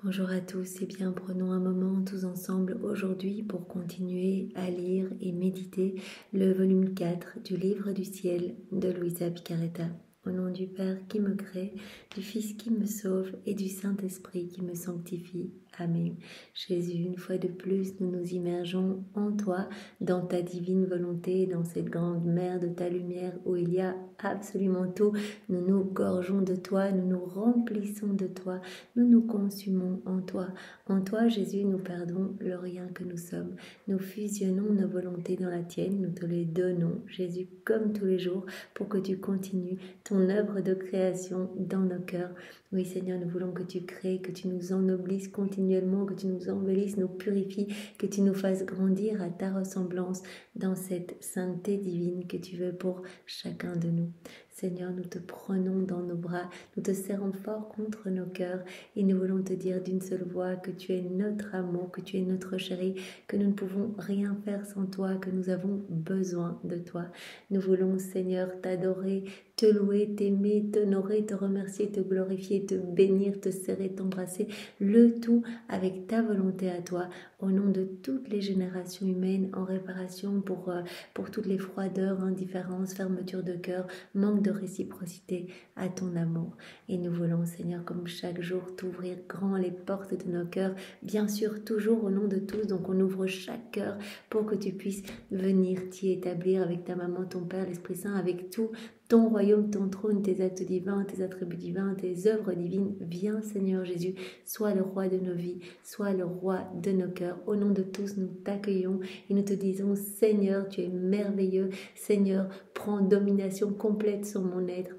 Bonjour à tous et bien prenons un moment tous ensemble aujourd'hui pour continuer à lire et méditer le volume 4 du livre du ciel de Luisa Picaretta. Au nom du Père qui me crée, du Fils qui me sauve et du Saint-Esprit qui me sanctifie. Amen. Jésus, une fois de plus, nous nous immergeons en toi, dans ta divine volonté, dans cette grande mer de ta lumière où il y a absolument tout. Nous nous gorgeons de toi, nous nous remplissons de toi, nous nous consumons en toi. En toi, Jésus, nous perdons le rien que nous sommes. Nous fusionnons nos volontés dans la tienne, nous te les donnons, Jésus, comme tous les jours, pour que tu continues ton œuvre de création dans nos cœurs. Oui, Seigneur, nous voulons que tu crées, que tu nous ennoblisses continuellement, que tu nous embellisses, nous purifies, que tu nous fasses grandir à ta ressemblance dans cette sainteté divine que tu veux pour chacun de nous. Seigneur, nous te prenons dans nos bras, nous te serrons fort contre nos cœurs et nous voulons te dire d'une seule voix que tu es notre amour, que tu es notre chéri, que nous ne pouvons rien faire sans toi, que nous avons besoin de toi. Nous voulons, Seigneur, t'adorer, te louer, t'aimer, t'honorer, te remercier, te glorifier, te bénir, te serrer, t'embrasser, le tout avec ta volonté à toi, au nom de toutes les générations humaines, en réparation pour toutes les froideurs, indifférences, fermetures de cœur, manque de réciprocité à ton amour. Et nous voulons, Seigneur, comme chaque jour, t'ouvrir grand les portes de nos cœurs, bien sûr toujours au nom de tous, donc on ouvre chaque cœur pour que tu puisses venir t'y établir avec ta maman, ton Père, l'Esprit Saint, avec tout ton royaume, ton trône, tes actes divins, tes attributs divins, tes œuvres divines. Viens, Seigneur Jésus, sois le roi de nos vies, sois le roi de nos cœurs. Au nom de tous, nous t'accueillons et nous te disons, Seigneur, tu es merveilleux. Seigneur, prends domination complète sur mon être.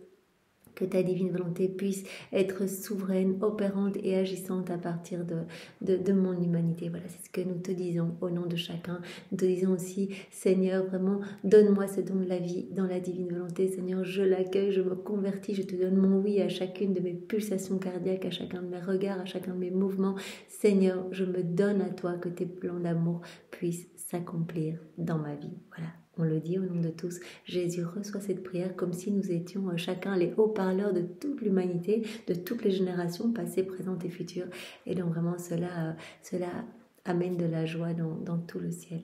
Que ta divine volonté puisse être souveraine, opérante et agissante à partir de mon humanité. Voilà, c'est ce que nous te disons au nom de chacun. Nous te disons aussi, Seigneur, vraiment, donne-moi ce don de la vie dans la divine volonté. Seigneur, je l'accueille, je me convertis, je te donne mon oui à chacune de mes pulsations cardiaques, à chacun de mes regards, à chacun de mes mouvements. Seigneur, je me donne à toi, que tes plans d'amour puissent s'accomplir dans ma vie. Voilà. On le dit au nom de tous. Jésus reçoit cette prière comme si nous étions chacun les haut-parleurs de toute l'humanité, de toutes les générations passées, présentes et futures. Et donc vraiment cela amène de la joie dans tout le ciel.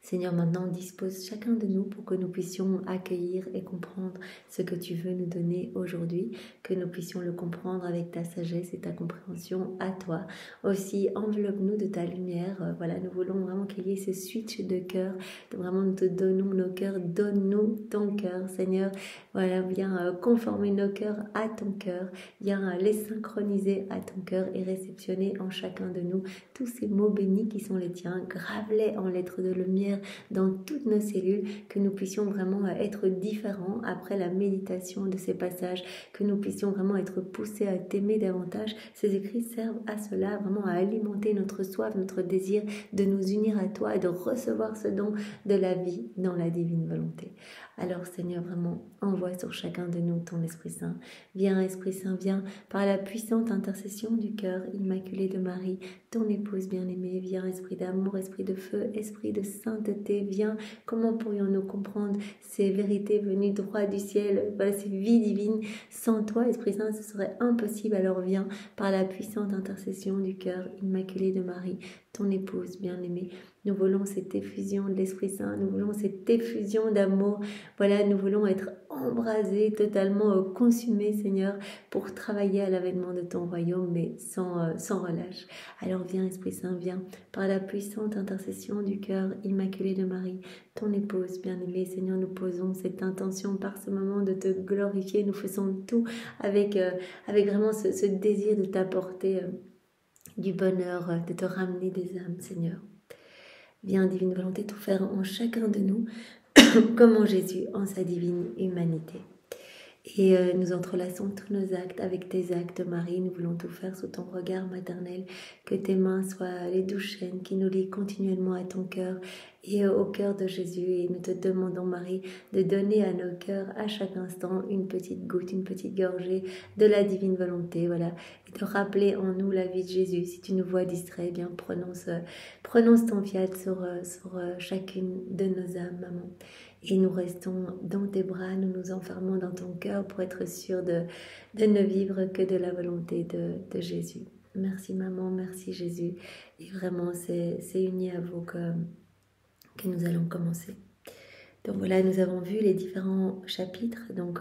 Seigneur, maintenant dispose chacun de nous pour que nous puissions accueillir et comprendre ce que tu veux nous donner aujourd'hui, que nous puissions le comprendre avec ta sagesse et ta compréhension à toi. Aussi, enveloppe-nous de ta lumière. Voilà, nous voulons vraiment qu'il y ait ce switch de cœur. Vraiment, nous te donnons nos cœurs. Donne-nous ton cœur, Seigneur. Voilà, viens conformer nos cœurs à ton cœur. Viens les synchroniser à ton cœur et réceptionner en chacun de nous tous ces mots bénis qui sont les tiens. Grave-les en lettres de lumière dans toutes nos cellules, que nous puissions vraiment être différents après la méditation de ces passages, que nous puissions vraiment être poussés à t'aimer davantage. Ces écrits servent à cela, vraiment à alimenter notre soif, notre désir de nous unir à toi et de recevoir ce don de la vie dans la divine volonté. Alors Seigneur, vraiment, envoie sur chacun de nous ton Esprit Saint. Viens Esprit Saint, viens par la puissante intercession du cœur immaculé de Marie, ton épouse bien-aimée. Viens Esprit d'amour, Esprit de feu, Esprit de sainteté. Viens, comment pourrions-nous comprendre ces vérités venues droit du ciel, voilà, ces vies divines? Sans toi, Esprit Saint, ce serait impossible. Alors viens par la puissante intercession du cœur immaculé de Marie, ton épouse bien-aimée. Nous voulons cette effusion de l'Esprit Saint, nous voulons cette effusion d'amour. Voilà, nous voulons être embrasés, totalement consumés, Seigneur, pour travailler à l'avènement de ton royaume, mais sans relâche. Alors viens, Esprit Saint, viens, par la puissante intercession du cœur immaculé de Marie, ton épouse bien-aimée. Seigneur, nous posons cette intention par ce moment de te glorifier. Nous faisons tout avec vraiment ce désir de t'apporter du bonheur, de te ramener des âmes, Seigneur. Viens, divine volonté, tout faire en chacun de nous, comme en Jésus, en sa divine humanité. Et nous entrelaçons tous nos actes avec tes actes, Marie. Nous voulons tout faire sous ton regard maternel. Que tes mains soient les douces chaînes qui nous lient continuellement à ton cœur et au cœur de Jésus. Et nous te demandons, Marie, de donner à nos cœurs à chaque instant une petite goutte, une petite gorgée de la divine volonté. Voilà. Et de rappeler en nous la vie de Jésus. Si tu nous vois distraits, eh bien prononce ton fiat sur chacune de nos âmes, maman. Et nous restons dans tes bras, nous nous enfermons dans ton cœur pour être sûrs de ne vivre que de la volonté de Jésus. Merci maman, merci Jésus. Et vraiment, c'est uni à vous que nous allons commencer. Donc voilà, nous avons vu les différents chapitres. Donc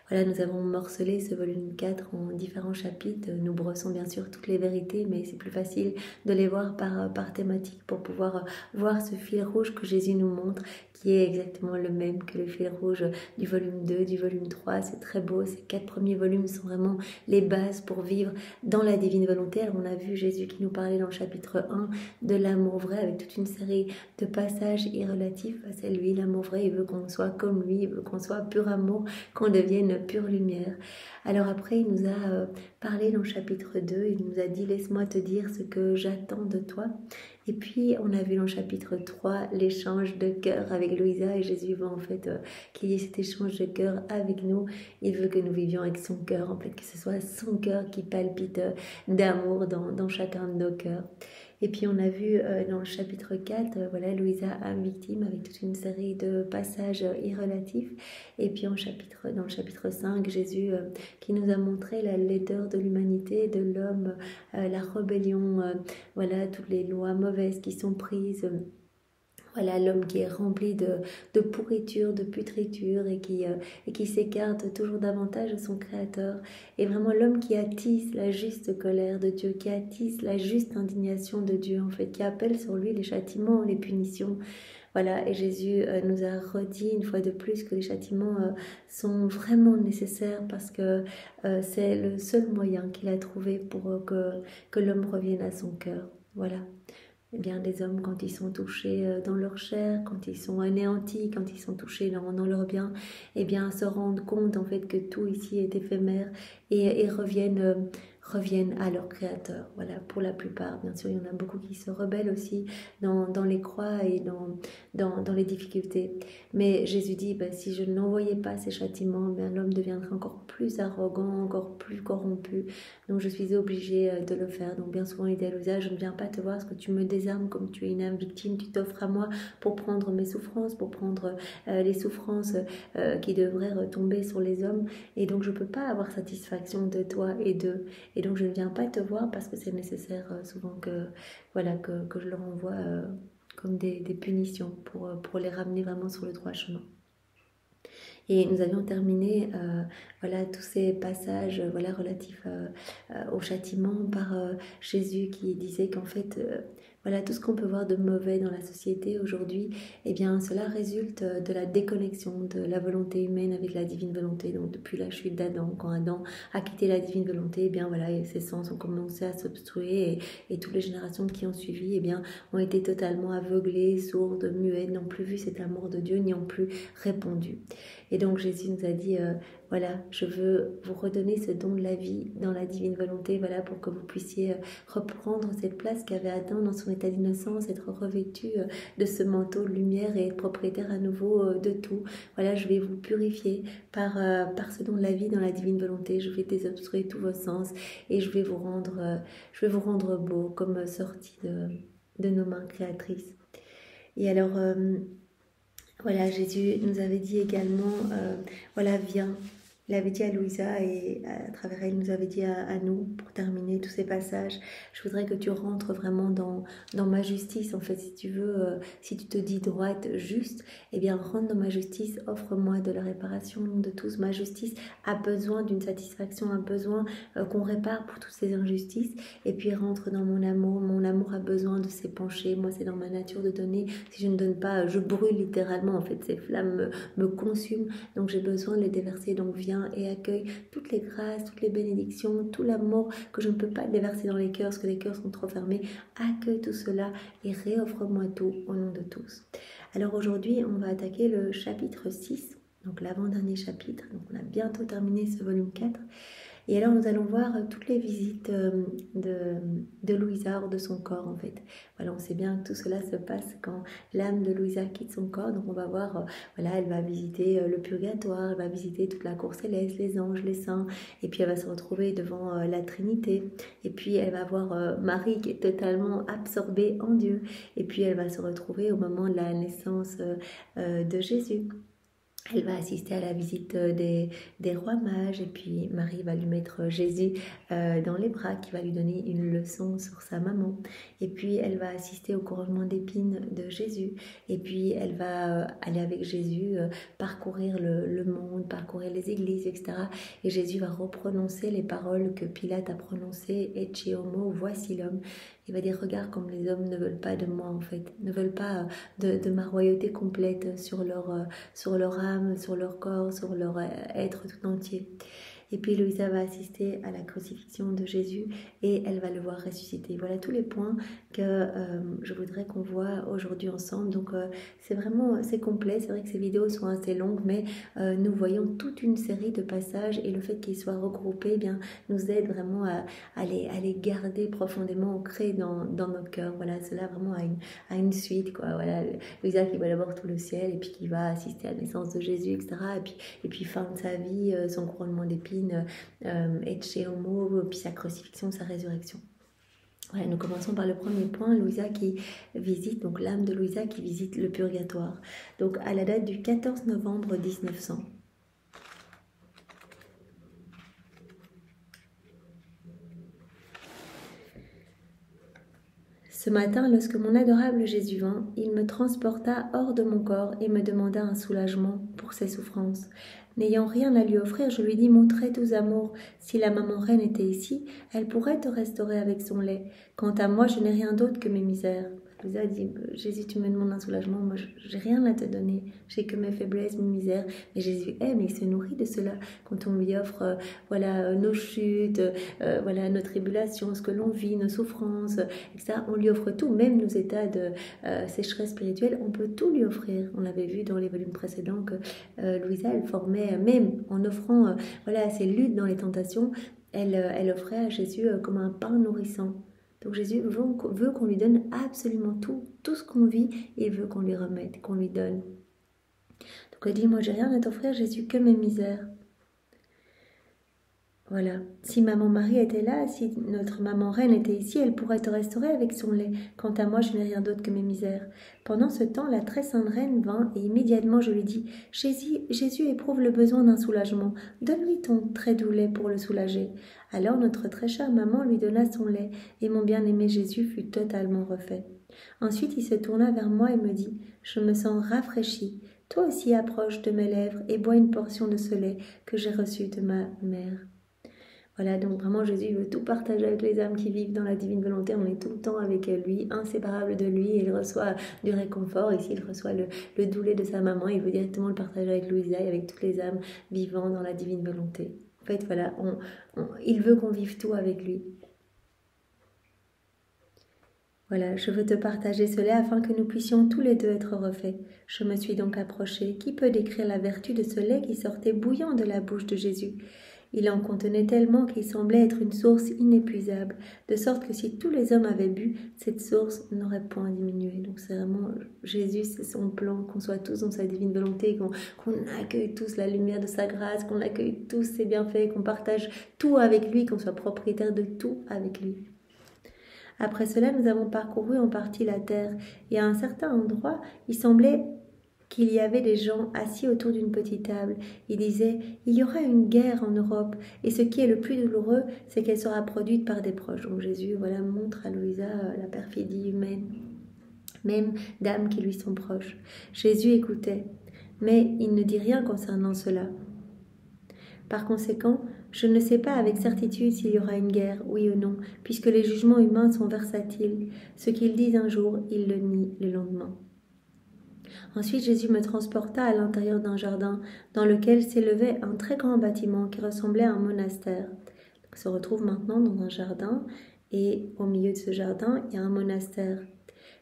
voilà, nous avons morcelé ce volume 4 en différents chapitres. Nous brossons bien sûr toutes les vérités, mais c'est plus facile de les voir par thématique pour pouvoir voir ce fil rouge que Jésus nous montre, qui est exactement le même que le fil rouge du volume 2, du volume 3. C'est très beau. Ces 4 premiers volumes sont vraiment les bases pour vivre dans la divine volonté. Alors, on a vu Jésus qui nous parlait dans le chapitre 1 de l'amour vrai, avec toute une série de passages irrelatifs. C'est lui, l'amour vrai. Il veut qu'on soit comme lui, il veut qu'on soit pur amour, qu'on devienne pure lumière. Alors après, il nous a parlé dans le chapitre 2, il nous a dit « Laisse-moi te dire ce que j'attends de toi ». Et puis, on a vu dans le chapitre 3 l'échange de cœur avec Louisa, et Jésus veut en fait qu'il y ait cet échange de cœur avec nous. Il veut que nous vivions avec son cœur, en fait, que ce soit son cœur qui palpite d'amour dans chacun de nos cœurs. Et puis on a vu dans le chapitre 4, voilà, Louisa, âme victime, avec toute une série de passages irrelatifs. Et puis dans le chapitre 5, Jésus qui nous a montré la laideur de l'humanité, de l'homme, la rébellion, voilà, toutes les lois mauvaises qui sont prises. Voilà, l'homme qui est rempli de pourriture, de putriture et qui s'écarte toujours davantage de son Créateur. Et vraiment l'homme qui attise la juste colère de Dieu, qui attise la juste indignation de Dieu, en fait, qui appelle sur lui les châtiments, les punitions. Voilà, et Jésus nous a redit une fois de plus que les châtiments sont vraiment nécessaires parce que c'est le seul moyen qu'il a trouvé pour que l'homme revienne à son cœur. Voilà. Eh bien, les hommes, quand ils sont touchés dans leur chair, quand ils sont anéantis, quand ils sont touchés dans leur bien, eh bien, se rendent compte en fait que tout ici est éphémère et reviennent à leur Créateur. Voilà, pour la plupart. Bien sûr, il y en a beaucoup qui se rebellent aussi dans les croix et dans les difficultés. Mais Jésus dit, si je n'envoyais pas ces châtiments, l'homme deviendrait encore plus arrogant, encore plus corrompu. Donc, je suis obligée de le faire. Donc, bien souvent, l'idée à l'usage, je ne viens pas te voir parce que tu me désarmes comme tu es une âme victime. Tu t'offres à moi pour prendre mes souffrances, pour prendre les souffrances qui devraient retomber sur les hommes. Et donc, je ne peux pas avoir satisfaction de toi et d'eux. Et donc, je ne viens pas te voir parce que c'est nécessaire souvent que je leur envoie comme des punitions pour les ramener vraiment sur le droit chemin. Et nous avions terminé voilà, tous ces passages voilà, relatifs au châtiment par Jésus qui disait qu'en fait, voilà, tout ce qu'on peut voir de mauvais dans la société aujourd'hui, eh bien, cela résulte de la déconnexion de la volonté humaine avec la divine volonté. Donc, depuis la chute d'Adam, quand Adam a quitté la divine volonté, eh bien, voilà, ses sens ont commencé à s'obstruer et toutes les générations qui ont suivi, eh bien, ont été totalement aveuglées, sourdes, muettes, n'ont plus vu cet amour de Dieu, n'y ont plus répondu. Et donc Jésus nous a dit, voilà, je veux vous redonner ce don de la vie dans la divine volonté, voilà, pour que vous puissiez reprendre cette place qu'avait Adam dans son état d'innocence, être revêtu de ce manteau de lumière et être propriétaire à nouveau de tout. Voilà, je vais vous purifier par ce don de la vie dans la divine volonté. Je vais désobstruer tous vos sens et je vais vous rendre beau comme sorti de nos mains créatrices. Et alors... voilà, Jésus nous avait dit également, voilà, viens. Il avait dit à Louisa et à travers elle, il nous avait dit à nous, pour terminer tous ces passages, je voudrais que tu rentres vraiment dans ma justice. En fait, si tu veux, si tu te dis droite, juste, eh bien, rentre dans ma justice, offre-moi de la réparation de tous. Ma justice a besoin d'une satisfaction, a besoin qu'on répare pour toutes ces injustices. Et puis, rentre dans mon amour. Mon amour a besoin de s'épancher. Moi, c'est dans ma nature de donner. Si je ne donne pas, je brûle littéralement. En fait, ces flammes me consument. Donc, j'ai besoin de les déverser. Donc, viens et accueille toutes les grâces, toutes les bénédictions, tout l'amour que je ne peux pas déverser dans les cœurs parce que les cœurs sont trop fermés. Accueille tout cela et réoffre-moi tout au nom de tous. Alors aujourd'hui, on va attaquer le chapitre 6, donc l'avant-dernier chapitre. Donc on a bientôt terminé ce volume 4. Et alors nous allons voir toutes les visites de Louisa hors de son corps en fait. Voilà, on sait bien que tout cela se passe quand l'âme de Louisa quitte son corps. Donc on va voir, voilà, elle va visiter le purgatoire, elle va visiter toute la cour céleste, les anges, les saints. Et puis elle va se retrouver devant la Trinité. Et puis elle va voir Marie qui est totalement absorbée en Dieu. Et puis elle va se retrouver au moment de la naissance de Jésus. Elle va assister à la visite des rois mages et puis Marie va lui mettre Jésus dans les bras qui va lui donner une leçon sur sa maman. Et puis elle va assister au couronnement d'épines de Jésus. Et puis elle va aller avec Jésus parcourir le monde, parcourir les églises, etc. Et Jésus va reprononcer les paroles que Pilate a prononcées, Ecce homo, voici l'homme. Il va dire, regarde comme les hommes ne veulent pas de moi en fait, ne veulent pas de ma royauté complète sur leur âme, sur leur corps, sur leur être tout entier. Et puis Louisa va assister à la crucifixion de Jésus et elle va le voir ressusciter. Voilà tous les points que je voudrais qu'on voit aujourd'hui ensemble. Donc c'est complet. C'est vrai que ces vidéos sont assez longues, mais nous voyons toute une série de passages et le fait qu'ils soient regroupés nous aide vraiment à les garder profondément ancrés dans notre cœur. Voilà, cela vraiment a une suite, quoi. Voilà, Louisa qui voit d'abord tout le ciel et puis qui va assister à la naissance de Jésus, etc. Et puis fin de sa vie, son couronnement d'épines, Ecce homo, puis sa crucifixion, sa résurrection. Voilà, nous commençons par le premier point, Louisa qui visite, donc l'âme de Louisa qui visite le purgatoire. Donc à la date du 14 novembre 1900. Ce matin, lorsque mon adorable Jésus vint, il me transporta hors de mon corps et me demanda un soulagement pour ses souffrances. N'ayant rien à lui offrir, je lui dis, mon très doux amour, si la maman reine était ici, elle pourrait te restaurer avec son lait. Quant à moi, je n'ai rien d'autre que mes misères. Louisa dit, Jésus, tu me demandes un soulagement, moi j'ai rien à te donner, j'ai que mes faiblesses, mes misères. Mais Jésus aime et il se nourrit de cela. Quand on lui offre nos chutes, nos tribulations, ce que l'on vit, nos souffrances, etc., on lui offre tout, même nos états de sécheresse spirituelle, on peut tout lui offrir. On l'avait vu dans les volumes précédents que Louisa, elle formait, même en offrant ses luttes dans les tentations, elle offrait à Jésus comme un pain nourrissant. Donc Jésus veut qu'on lui donne absolument tout ce qu'on vit, il veut qu'on lui remette, qu'on lui donne. Donc elle dit, moi j'ai rien à t'offrir Jésus, que mes misères. Voilà, si maman Marie était là, si notre maman reine était ici, elle pourrait te restaurer avec son lait. Quant à moi, je n'ai rien d'autre que mes misères. Pendant ce temps, la très sainte reine vint et immédiatement je lui dis, Jésus éprouve le besoin d'un soulagement. Donne-lui ton très doux lait pour le soulager. Alors notre très chère maman lui donna son lait et mon bien-aimé Jésus fut totalement refait. Ensuite, il se tourna vers moi et me dit, je me sens rafraîchi. Toi aussi approche de mes lèvres et bois une portion de ce lait que j'ai reçu de ma mère. Voilà, donc vraiment Jésus veut tout partager avec les âmes qui vivent dans la divine volonté. On est tout le temps avec lui, inséparable de lui, et il reçoit du réconfort. Ici, il reçoit le doux lait de sa maman. Il veut directement le partager avec Louisa et avec toutes les âmes vivant dans la divine volonté. En fait, voilà, il veut qu'on vive tout avec lui. Voilà, je veux te partager ce lait afin que nous puissions tous les deux être refaits. Je me suis donc approchée. Qui peut décrire la vertu de ce lait qui sortait bouillant de la bouche de Jésus ? Il en contenait tellement qu'il semblait être une source inépuisable, de sorte que si tous les hommes avaient bu, cette source n'aurait point diminué. Donc c'est vraiment Jésus, c'est son plan, qu'on soit tous dans sa divine volonté, qu'on accueille tous la lumière de sa grâce, qu'on accueille tous ses bienfaits, qu'on partage tout avec lui, qu'on soit propriétaire de tout avec lui. Après cela, nous avons parcouru en partie la terre, et à un certain endroit, il semblait qu'il y avait des gens assis autour d'une petite table. Il disait, il y aura une guerre en Europe, et ce qui est le plus douloureux, c'est qu'elle sera produite par des proches. Donc Jésus montre à Louisa la perfidie humaine, même d'âmes qui lui sont proches. Jésus écoutait, mais il ne dit rien concernant cela. Par conséquent, je ne sais pas avec certitude s'il y aura une guerre, oui ou non, puisque les jugements humains sont versatiles. Ce qu'ils disent un jour, ils le nient le lendemain. Ensuite, Jésus me transporta à l'intérieur d'un jardin dans lequel s'élevait un très grand bâtiment qui ressemblait à un monastère. On se retrouve maintenant dans un jardin et au milieu de ce jardin, il y a un monastère,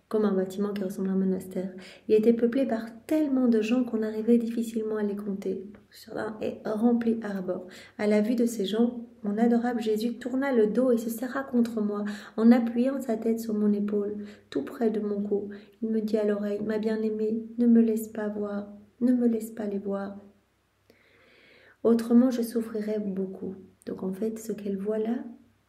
comme un bâtiment qui ressemble à un monastère. Il était peuplé par tellement de gens qu'on arrivait difficilement à les compter. Ce jardin est rempli à bord. À la vue de ces gens, mon adorable Jésus tourna le dos et se serra contre moi en appuyant sa tête sur mon épaule, tout près de mon cou. Il me dit à l'oreille, ma bien-aimée, ne me laisse pas voir, ne me laisse pas les voir. Autrement, je souffrirais beaucoup. Donc en fait, ce qu'elle voit là,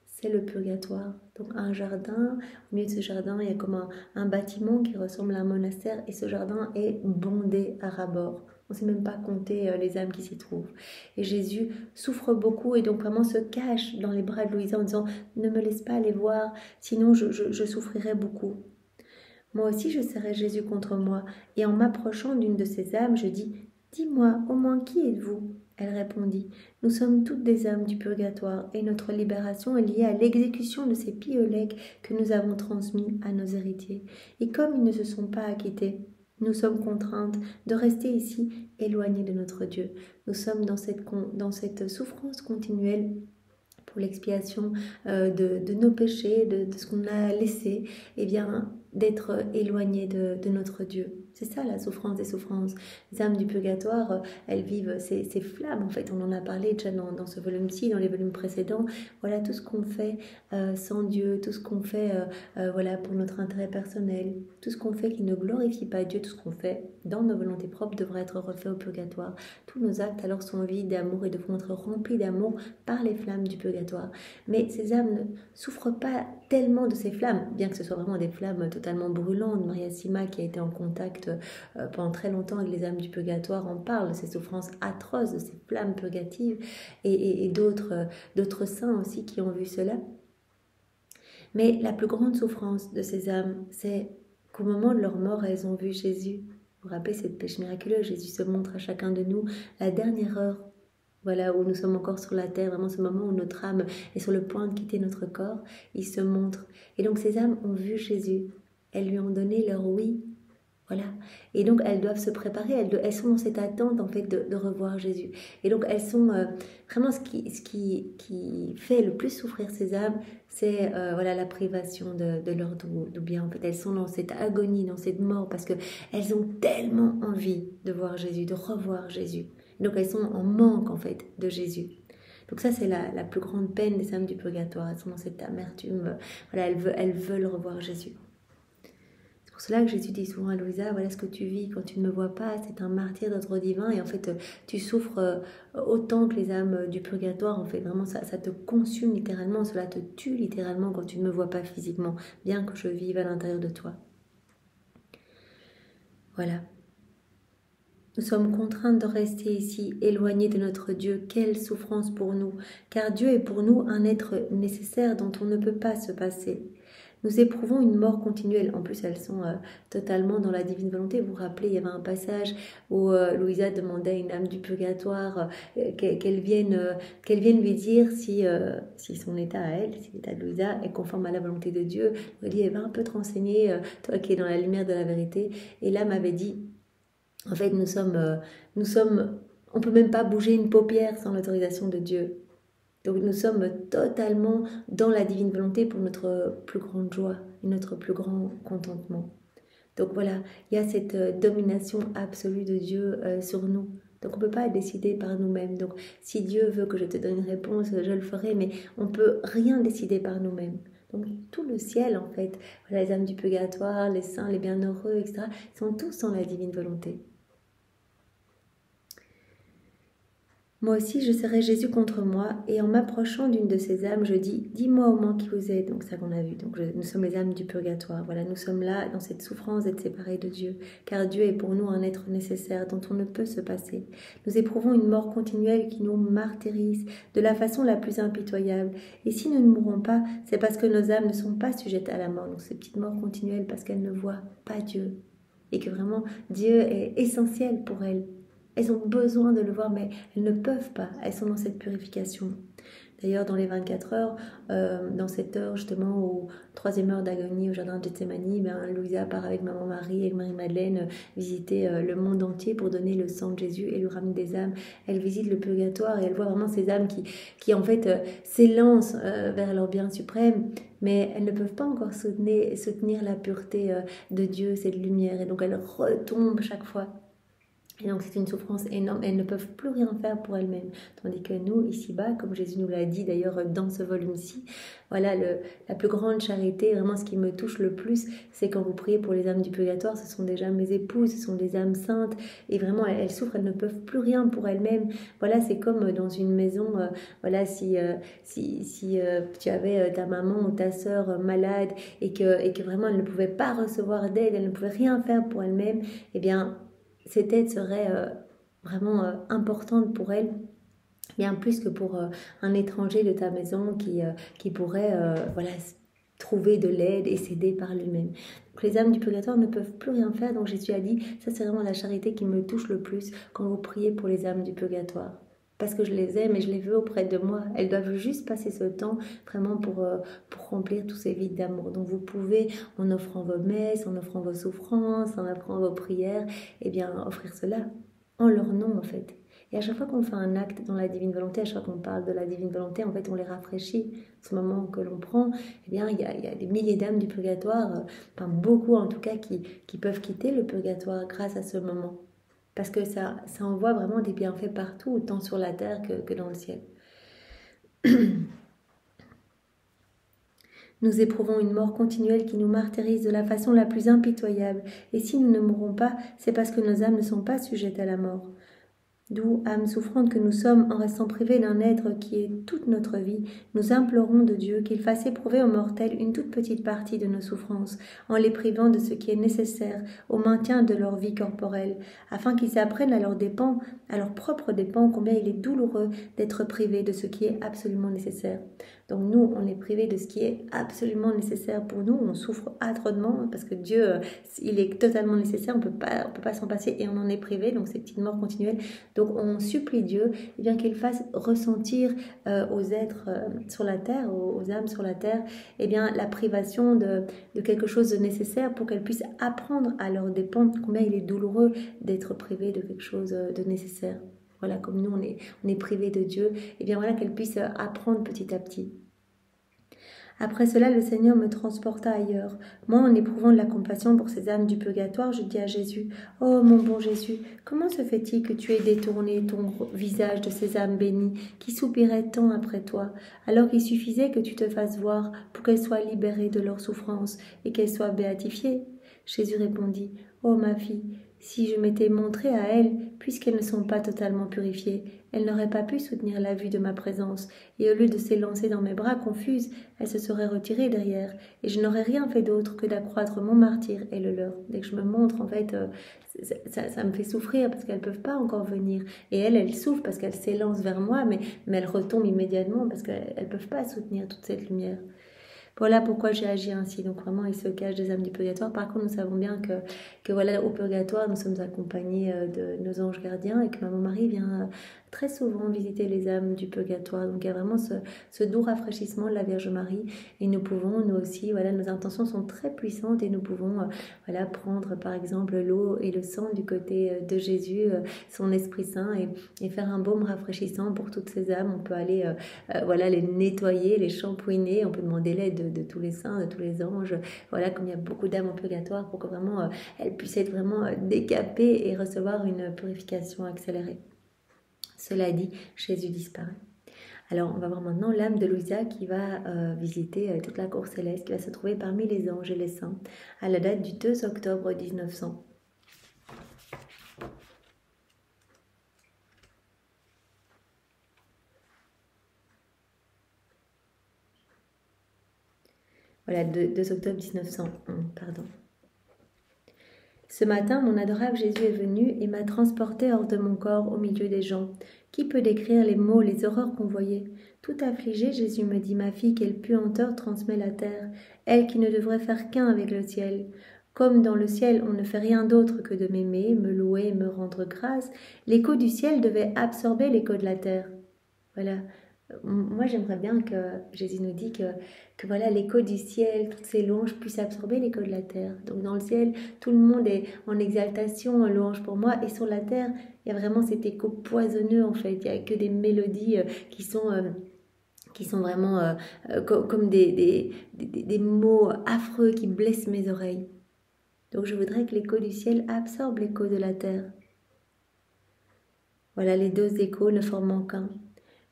c'est le purgatoire. Donc un jardin, au milieu de ce jardin, il y a comme un bâtiment qui ressemble à un monastère et ce jardin est bondé à ras-bord. On ne sait même pas compter les âmes qui s'y trouvent. Et Jésus souffre beaucoup et donc vraiment se cache dans les bras de Louisa en disant « Ne me laisse pas les voir, sinon je souffrirai beaucoup. » Moi aussi je serrai Jésus contre moi et en m'approchant d'une de ces âmes, je dis « Dis-moi, au moins qui êtes-vous » Elle répondit « Nous sommes toutes des âmes du purgatoire et notre libération est liée à l'exécution de ces pieux legs que nous avons transmis à nos héritiers. Et comme ils ne se sont pas acquittés, nous sommes contraintes de rester ici, éloignées de notre Dieu. Nous sommes dans cette souffrance continuelle pour l'expiation de nos péchés, de ce qu'on a laissé, et bien d'être éloignés de notre Dieu. C'est ça la souffrance des souffrances. Les âmes du purgatoire, elles vivent ces flammes, en fait, on en a parlé déjà dans ce volume-ci, dans les volumes précédents. Voilà tout ce qu'on fait sans Dieu, tout ce qu'on fait voilà, pour notre intérêt personnel, tout ce qu'on fait qui ne glorifie pas Dieu, tout ce qu'on fait dans nos volontés propres devrait être refait au purgatoire. Tous nos actes alors sont vides d'amour et devront être remplis d'amour par les flammes du purgatoire. Mais ces âmes ne souffrent pas tellement de ces flammes, bien que ce soit vraiment des flammes totalement brûlantes. Maria Sima, qui a été en contact pendant très longtemps avec les âmes du purgatoire, en parle de ces souffrances atroces, de ces flammes purgatives, et d'autres saints aussi qui ont vu cela. Mais la plus grande souffrance de ces âmes, c'est qu'au moment de leur mort, elles ont vu Jésus. Vous vous rappelez cette pêche miraculeuse, Jésus se montre à chacun de nous la dernière heure, voilà, où nous sommes encore sur la terre, vraiment ce moment où notre âme est sur le point de quitter notre corps, il se montre. Et donc ces âmes ont vu Jésus, elles lui ont donné leur oui, voilà. Et donc elles doivent se préparer, elles sont dans cette attente en fait de revoir Jésus. Et donc elles sont vraiment ce qui fait le plus souffrir ces âmes, c'est voilà, la privation de leur doux bien. En fait, elles sont dans cette agonie, dans cette mort, parce qu'elles ont tellement envie de voir Jésus, de revoir Jésus. Donc elles sont en manque en fait de Jésus. Donc ça c'est la plus grande peine des âmes du purgatoire. Elles sont dans cette amertume. Voilà, elles veulent revoir Jésus. C'est pour cela que Jésus dit souvent à Louisa, voilà ce que tu vis quand tu ne me vois pas, c'est un martyre d'ordre divin. Et en fait tu souffres autant que les âmes du purgatoire. En fait vraiment ça te consume littéralement, cela te tue littéralement quand tu ne me vois pas physiquement, bien que je vive à l'intérieur de toi. Voilà. Nous sommes contraintes de rester ici, éloignées de notre Dieu. Quelle souffrance pour nous, car Dieu est pour nous un être nécessaire dont on ne peut pas se passer. Nous éprouvons une mort continuelle. En plus, elles sont totalement dans la divine volonté. Vous vous rappelez, il y avait un passage où Louisa demandait à une âme du purgatoire qu'elle vienne lui dire si son état à elle, si l'état de Louisa est conforme à la volonté de Dieu. Elle dit, elle va un peu te renseigner, toi qui es dans la lumière de la vérité. Et l'âme avait dit, en fait, on peut même pas bouger une paupière sans l'autorisation de Dieu. Donc nous sommes totalement dans la divine volonté pour notre plus grande joie et notre plus grand contentement. Donc voilà, il y a cette domination absolue de Dieu sur nous. Donc on ne peut pas décider par nous-mêmes. Donc si Dieu veut que je te donne une réponse, je le ferai, mais on ne peut rien décider par nous-mêmes. Donc tout le ciel en fait, voilà, les âmes du purgatoire, les saints, les bienheureux, etc., ils sont tous dans la divine volonté. Moi aussi, je serrai Jésus contre moi, et en m'approchant d'une de ces âmes, je dis, dis-moi au moins qui vous êtes. Donc ça qu'on a vu, donc nous sommes les âmes du purgatoire. Voilà, nous sommes là dans cette souffrance d'être séparés de Dieu, car Dieu est pour nous un être nécessaire dont on ne peut se passer. Nous éprouvons une mort continuelle qui nous martyrise de la façon la plus impitoyable. Et si nous ne mourrons pas, c'est parce que nos âmes ne sont pas sujettes à la mort. Donc ces petites morts continuelles, parce qu'elles ne voient pas Dieu, et que vraiment Dieu est essentiel pour elles. Elles ont besoin de le voir, mais elles ne peuvent pas. Elles sont dans cette purification. D'ailleurs, dans les 24 heures, dans cette heure justement, au 3e heure d'agonie au jardin de Gethsémani, Louisa part avec maman Marie et Marie-Madeleine visiter le monde entier pour donner le sang de Jésus et lui ramener des âmes. Elle visite le purgatoire et elle voit vraiment ces âmes qui en fait s'élancent vers leur bien suprême, mais elles ne peuvent pas encore soutenir la pureté de Dieu, cette lumière, et donc elles retombent chaque fois. Et donc c'est une souffrance énorme, elles ne peuvent plus rien faire pour elles-mêmes. Tandis que nous, ici-bas, comme Jésus nous l'a dit d'ailleurs dans ce volume-ci, voilà, la plus grande charité, vraiment ce qui me touche le plus, c'est quand vous priez pour les âmes du purgatoire, ce sont déjà mes épouses, ce sont des âmes saintes, et vraiment elles souffrent, elles ne peuvent plus rien pour elles-mêmes. Voilà, c'est comme dans une maison, voilà, si tu avais ta maman ou ta sœur malade et que vraiment elle ne pouvait pas recevoir d'aide, elle ne pouvait rien faire pour elle-même, eh bien cette aide serait vraiment importante pour elle, bien plus que pour un étranger de ta maison qui pourrait voilà, trouver de l'aide et s'aider par lui-même. Donc les âmes du purgatoire ne peuvent plus rien faire, donc Jésus a dit, ça c'est vraiment la charité qui me touche le plus quand vous priez pour les âmes du purgatoire. Parce que je les aime et je les veux auprès de moi. Elles doivent juste passer ce temps vraiment pour remplir tous ces vides d'amour. Donc vous pouvez, en offrant vos messes, en offrant vos souffrances, en offrant vos prières, eh bien offrir cela en leur nom en fait. Et à chaque fois qu'on fait un acte dans la divine volonté, à chaque fois qu'on parle de la divine volonté, en fait, on les rafraîchit. Ce moment que l'on prend, eh bien, il y a des milliers d'âmes du purgatoire, enfin beaucoup en tout cas, qui peuvent quitter le purgatoire grâce à ce moment. Parce que ça envoie vraiment des bienfaits partout, tant sur la terre que dans le ciel. Nous éprouvons une mort continuelle qui nous martyrise de la façon la plus impitoyable. Et si nous ne mourrons pas, c'est parce que nos âmes ne sont pas sujettes à la mort. D'où, âmes souffrantes que nous sommes, en restant privés d'un être qui est toute notre vie, nous implorons de Dieu qu'il fasse éprouver aux mortels une toute petite partie de nos souffrances, en les privant de ce qui est nécessaire au maintien de leur vie corporelle, afin qu'ils apprennent à leurs dépens, à leurs propres dépens, combien il est douloureux d'être privés de ce qui est absolument nécessaire. Donc nous, on est privés de ce qui est absolument nécessaire pour nous, on souffre atrocement parce que Dieu, il est totalement nécessaire, on peut pas s'en passer et on en est privé, donc c'est une mort continuelle. Donc on supplie Dieu eh bien qu'il fasse ressentir aux êtres sur la terre, aux âmes sur la terre, eh bien la privation de quelque chose de nécessaire pour qu'elles puissent apprendre à leur dépens combien il est douloureux d'être privé de quelque chose de nécessaire. Voilà, comme nous, on est privés de Dieu, et bien voilà qu'elle puisse apprendre petit à petit. Après cela, le Seigneur me transporta ailleurs. Moi, en éprouvant de la compassion pour ces âmes du purgatoire, je dis à Jésus, « Oh, mon bon Jésus, comment se fait-il que tu aies détourné ton visage de ces âmes bénies qui soupiraient tant après toi, alors qu'il suffisait que tu te fasses voir pour qu'elles soient libérées de leurs souffrances et qu'elles soient béatifiées ?» Jésus répondit, « Oh, ma fille, si je m'étais montré à elles, puisqu'elles ne sont pas totalement purifiées, elles n'auraient pas pu soutenir la vue de ma présence, et au lieu de s'élancer dans mes bras confuses, elles se seraient retirées derrière, et je n'aurais rien fait d'autre que d'accroître mon martyre et le leur. Dès que je me montre, en fait, ça me fait souffrir parce qu'elles ne peuvent pas encore venir. Et elles souffrent parce qu'elles s'élancent vers moi, mais elles retombent immédiatement parce qu'elles ne peuvent pas soutenir toute cette lumière. Voilà pourquoi j'ai agi ainsi. Donc vraiment, il se cache des âmes du purgatoire. Par contre, nous savons bien que voilà, au purgatoire, nous sommes accompagnés de nos anges gardiens et que Maman Marie vient très souvent visiter les âmes du purgatoire. Donc il y a vraiment ce doux rafraîchissement de la Vierge Marie. Et nous pouvons, nous aussi, voilà, nos intentions sont très puissantes et nous pouvons voilà, prendre par exemple l'eau et le sang du côté de Jésus, son Esprit Saint, et faire un baume rafraîchissant pour toutes ces âmes. On peut aller voilà, les nettoyer, les shampouiner, on peut demander l'aide de tous les saints, de tous les anges, voilà, comme il y a beaucoup d'âmes en purgatoire, pour que vraiment elles puissent être vraiment décapées et recevoir une purification accélérée. Cela dit, Jésus disparaît. Alors, on va voir maintenant l'âme de Louisa qui va visiter toute la cour céleste, qui va se trouver parmi les anges et les saints, à la date du 2 octobre 1900. Voilà, 2 octobre 1901, pardon. Ce matin, mon adorable Jésus est venu et m'a transporté hors de mon corps au milieu des gens. Qui peut décrire les maux, les horreurs qu'on voyait? Tout affligé, Jésus me dit, ma fille, quelle puanteur transmet la terre, elle qui ne devrait faire qu'un avec le ciel. Comme dans le ciel, on ne fait rien d'autre que de m'aimer, me louer, me rendre grâce, l'écho du ciel devait absorber l'écho de la terre. Voilà. Moi, j'aimerais bien que Jésus nous dit que voilà, l'écho du ciel, toutes ces louanges puissent absorber l'écho de la terre. Donc dans le ciel, tout le monde est en exaltation, en louange pour moi. Et sur la terre, il y a vraiment cet écho poisonneux en fait. Il n'y a que des mélodies qui sont vraiment comme des mots affreux qui blessent mes oreilles. Donc je voudrais que l'écho du ciel absorbe l'écho de la terre. Voilà, les deux échos ne formant qu'un.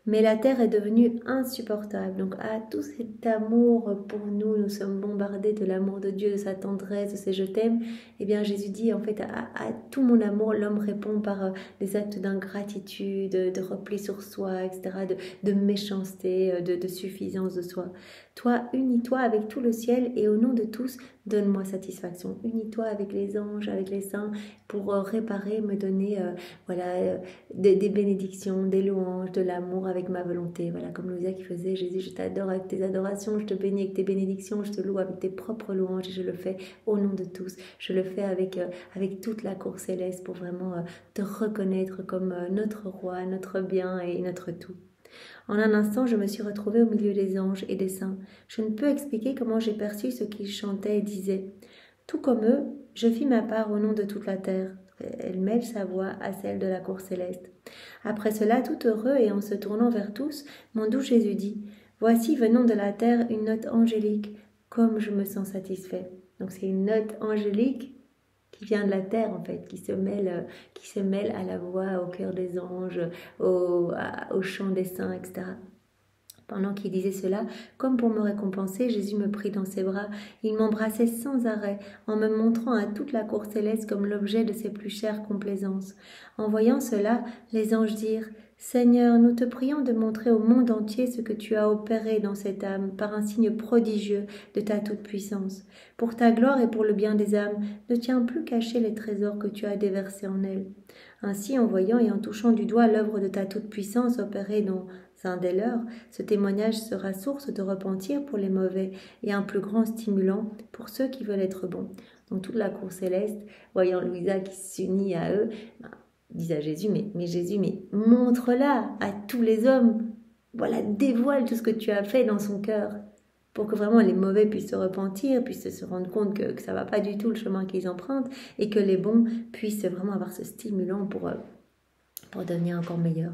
Mais la terre est devenue insupportable. Donc, tout cet amour pour nous, nous sommes bombardés de l'amour de Dieu, de sa tendresse, de ses je t'aime. Eh bien, Jésus dit, en fait, à tout mon amour, l'homme répond par des actes d'ingratitude, de repli sur soi, etc., de méchanceté, de suffisance de soi. Toi, unis-toi avec tout le ciel et au nom de tous, donne-moi satisfaction. Unis-toi avec les anges, avec les saints pour réparer, me donner des bénédictions, des louanges, de l'amour avec ma volonté. Voilà, comme Louisa qui faisait, Jésus, je t'adore avec tes adorations, je te bénis avec tes bénédictions, je te loue avec tes propres louanges et je le fais au nom de tous. Je le fais avec toute la cour céleste pour vraiment te reconnaître comme notre roi, notre bien et notre tout. En un instant, je me suis retrouvée au milieu des anges et des saints. Je ne peux expliquer comment j'ai perçu ce qu'ils chantaient et disaient. Tout comme eux, je fis ma part au nom de toute la terre. Elle mêle sa voix à celle de la cour céleste. Après cela, tout heureux et en se tournant vers tous, mon doux Jésus dit « Voici venant de la terre une note angélique, comme je me sens satisfait. » Donc c'est une note angélique qui vient de la terre en fait, qui se mêle à la voix, au cœur des anges, au chant des saints, etc. Pendant qu'il disait cela, comme pour me récompenser, Jésus me prit dans ses bras. Il m'embrassait sans arrêt, en me montrant à toute la cour céleste comme l'objet de ses plus chères complaisances. En voyant cela, les anges dirent « Seigneur, nous te prions de montrer au monde entier ce que tu as opéré dans cette âme par un signe prodigieux de ta toute-puissance. Pour ta gloire et pour le bien des âmes, ne tiens plus cacher les trésors que tu as déversés en elles. » Ainsi, en voyant et en touchant du doigt l'œuvre de ta toute-puissance opérée dans un des leurs, ce témoignage sera source de repentir pour les mauvais et un plus grand stimulant pour ceux qui veulent être bons. Donc toute la cour céleste, voyant Louisa qui s'unit à eux, disent à Jésus, mais Jésus, mais montre-la à tous les hommes, voilà, dévoile tout ce que tu as fait dans son cœur, pour que vraiment les mauvais puissent se repentir, puissent se rendre compte que ça ne va pas du tout le chemin qu'ils empruntent, et que les bons puissent vraiment avoir ce stimulant pour devenir encore meilleurs.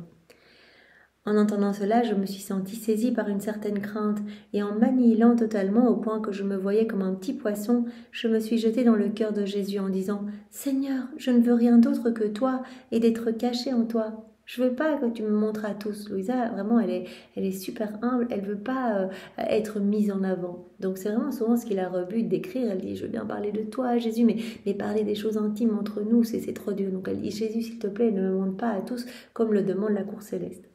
En entendant cela, je me suis sentie saisie par une certaine crainte, et en m'annihilant totalement au point que je me voyais comme un petit poisson, je me suis jetée dans le cœur de Jésus en disant « Seigneur, je ne veux rien d'autre que toi et d'être cachée en toi. Je veux pas que tu me montres à tous. » Louisa, vraiment, elle est super humble, elle veut pas être mise en avant. Donc c'est vraiment souvent ce qui la rebute d'écrire. Elle dit « Je veux bien parler de toi, Jésus, mais parler des choses intimes entre nous, c'est trop dur. » Donc elle dit « Jésus, s'il te plaît, ne me montre pas à tous comme le demande la cour céleste. »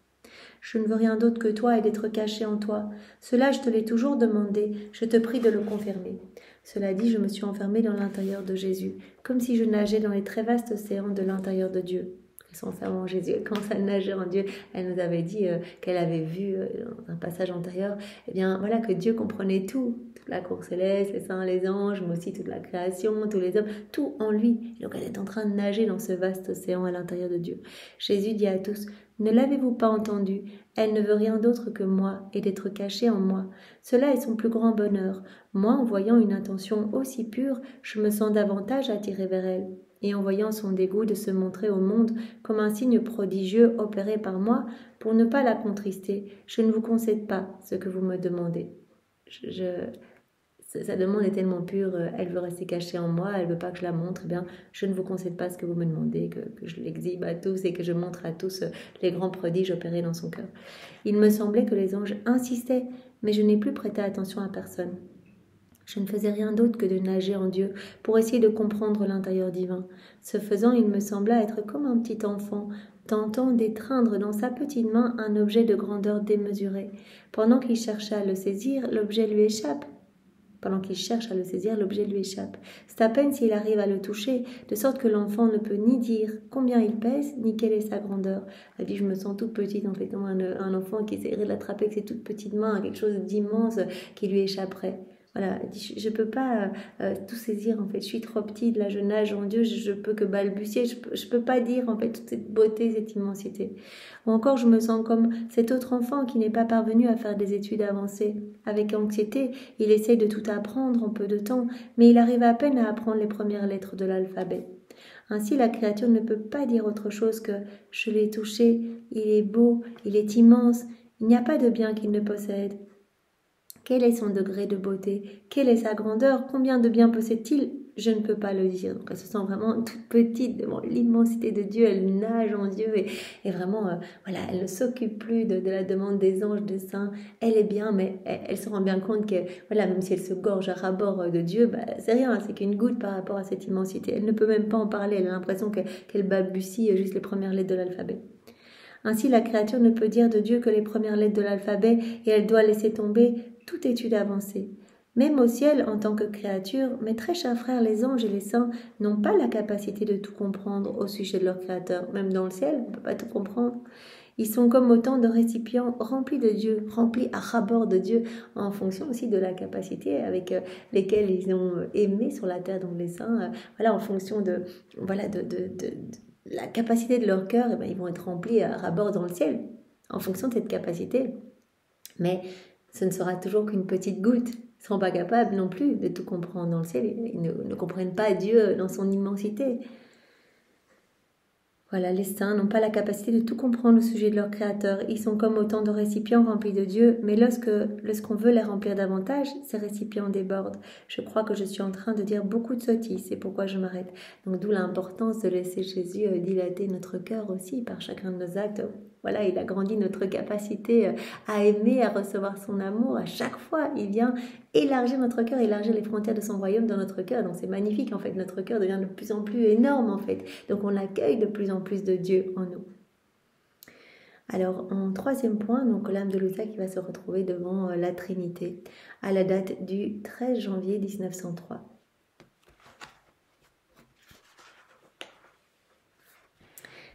Je ne veux rien d'autre que toi et d'être caché en toi. Cela, je te l'ai toujours demandé, je te prie de le confirmer. Cela dit, je me suis enfermée dans l'intérieur de Jésus, comme si je nageais dans les très vastes océans de l'intérieur de Dieu. Elle s'enferme en Jésus, elle commence à nager en Dieu. Elle nous avait dit qu'elle avait vu dans un passage antérieur, eh bien voilà, que Dieu comprenait tout, toute la cour céleste, les saints, les anges, mais aussi toute la création, tous les hommes, tout en lui. Et donc elle est en train de nager dans ce vaste océan à l'intérieur de Dieu. Jésus dit à tous, ne l'avez-vous pas entendu? Elle ne veut rien d'autre que moi et d'être cachée en moi. Cela est son plus grand bonheur. Moi, en voyant une intention aussi pure, je me sens davantage attirée vers elle. Et en voyant son dégoût de se montrer au monde comme un signe prodigieux opéré par moi, pour ne pas la contrister, je ne vous concède pas ce que vous me demandez. Sa demande est tellement pure, elle veut rester cachée en moi, elle veut pas que je la montre, eh bien, je ne vous concède pas ce que vous me demandez, que je l'exhibe à tous et que je montre à tous les grands prodiges opérés dans son cœur. Il me semblait que les anges insistaient, mais je n'ai plus prêté attention à personne. Je ne faisais rien d'autre que de nager en Dieu pour essayer de comprendre l'intérieur divin. Ce faisant, il me sembla être comme un petit enfant, tentant d'étreindre dans sa petite main un objet de grandeur démesurée. Pendant qu'il chercha à le saisir, l'objet lui échappe. C'est à peine s'il arrive à le toucher, de sorte que l'enfant ne peut ni dire combien il pèse, ni quelle est sa grandeur. Elle dit, je me sens toute petite, en fait, comme un enfant qui essaierait de l'attraper avec ses toutes petites mains, quelque chose d'immense qui lui échapperait. Voilà, elle dit, je ne peux pas tout saisir, en fait, je suis trop petite, là je nage en Dieu, je peux que balbutier, je peux pas dire, en fait, toute cette beauté, cette immensité. Ou encore, je me sens comme cet autre enfant qui n'est pas parvenu à faire des études avancées. Avec anxiété, il essaye de tout apprendre en peu de temps, mais il arrive à peine à apprendre les premières lettres de l'alphabet. Ainsi, la créature ne peut pas dire autre chose que « je l'ai touché, il est beau, il est immense, il n'y a pas de bien qu'il ne possède ». Quel est son degré de beauté? Quelle est sa grandeur? Combien de bien possède-t-il? Je ne peux pas le dire. Donc elle se sent vraiment toute petite devant l'immensité de Dieu. Elle nage en Dieu et vraiment, voilà, elle ne s'occupe plus de la demande des anges, des saints. Elle est bien, mais elle se rend bien compte que, voilà, même si elle se gorge à ras-bord de Dieu, c'est rien, c'est qu'une goutte par rapport à cette immensité. Elle ne peut même pas en parler. Elle a l'impression qu'elle balbutie juste les premières lettres de l'alphabet. Ainsi, la créature ne peut dire de Dieu que les premières lettres de l'alphabet et elle doit laisser tomber toute étude avancée. Même au ciel, en tant que créature, mes très chers frères, les anges et les saints n'ont pas la capacité de tout comprendre au sujet de leur Créateur. Même dans le ciel, on ne peut pas tout comprendre. Ils sont comme autant de récipients remplis de Dieu, remplis à ras-bord de Dieu, en fonction aussi de la capacité avec lesquelles ils ont aimé sur la terre, donc les saints, voilà, en fonction de la capacité de leur cœur, eh bien, ils vont être remplis à ras-bord dans le ciel, en fonction de cette capacité. Mais ce ne sera toujours qu'une petite goutte. Ils ne seront pas capables non plus de tout comprendre dans le ciel. Ils ne comprennent pas Dieu dans son immensité. Voilà, les saints n'ont pas la capacité de tout comprendre au sujet de leur Créateur. Ils sont comme autant de récipients remplis de Dieu, mais lorsqu'on veut les remplir davantage, ces récipients débordent. Je crois que je suis en train de dire beaucoup de sottises, c'est pourquoi je m'arrête. Donc d'où l'importance de laisser Jésus dilater notre cœur aussi par chacun de nos actes. Voilà, il agrandit notre capacité à aimer, à recevoir son amour. À chaque fois, il vient élargir notre cœur, élargir les frontières de son royaume dans notre cœur. Donc c'est magnifique en fait, notre cœur devient de plus en plus énorme en fait. Donc on accueille de plus en plus de Dieu en nous. Alors en troisième point, donc l'âme de Louisa qui va se retrouver devant la Trinité à la date du 13 janvier 1903.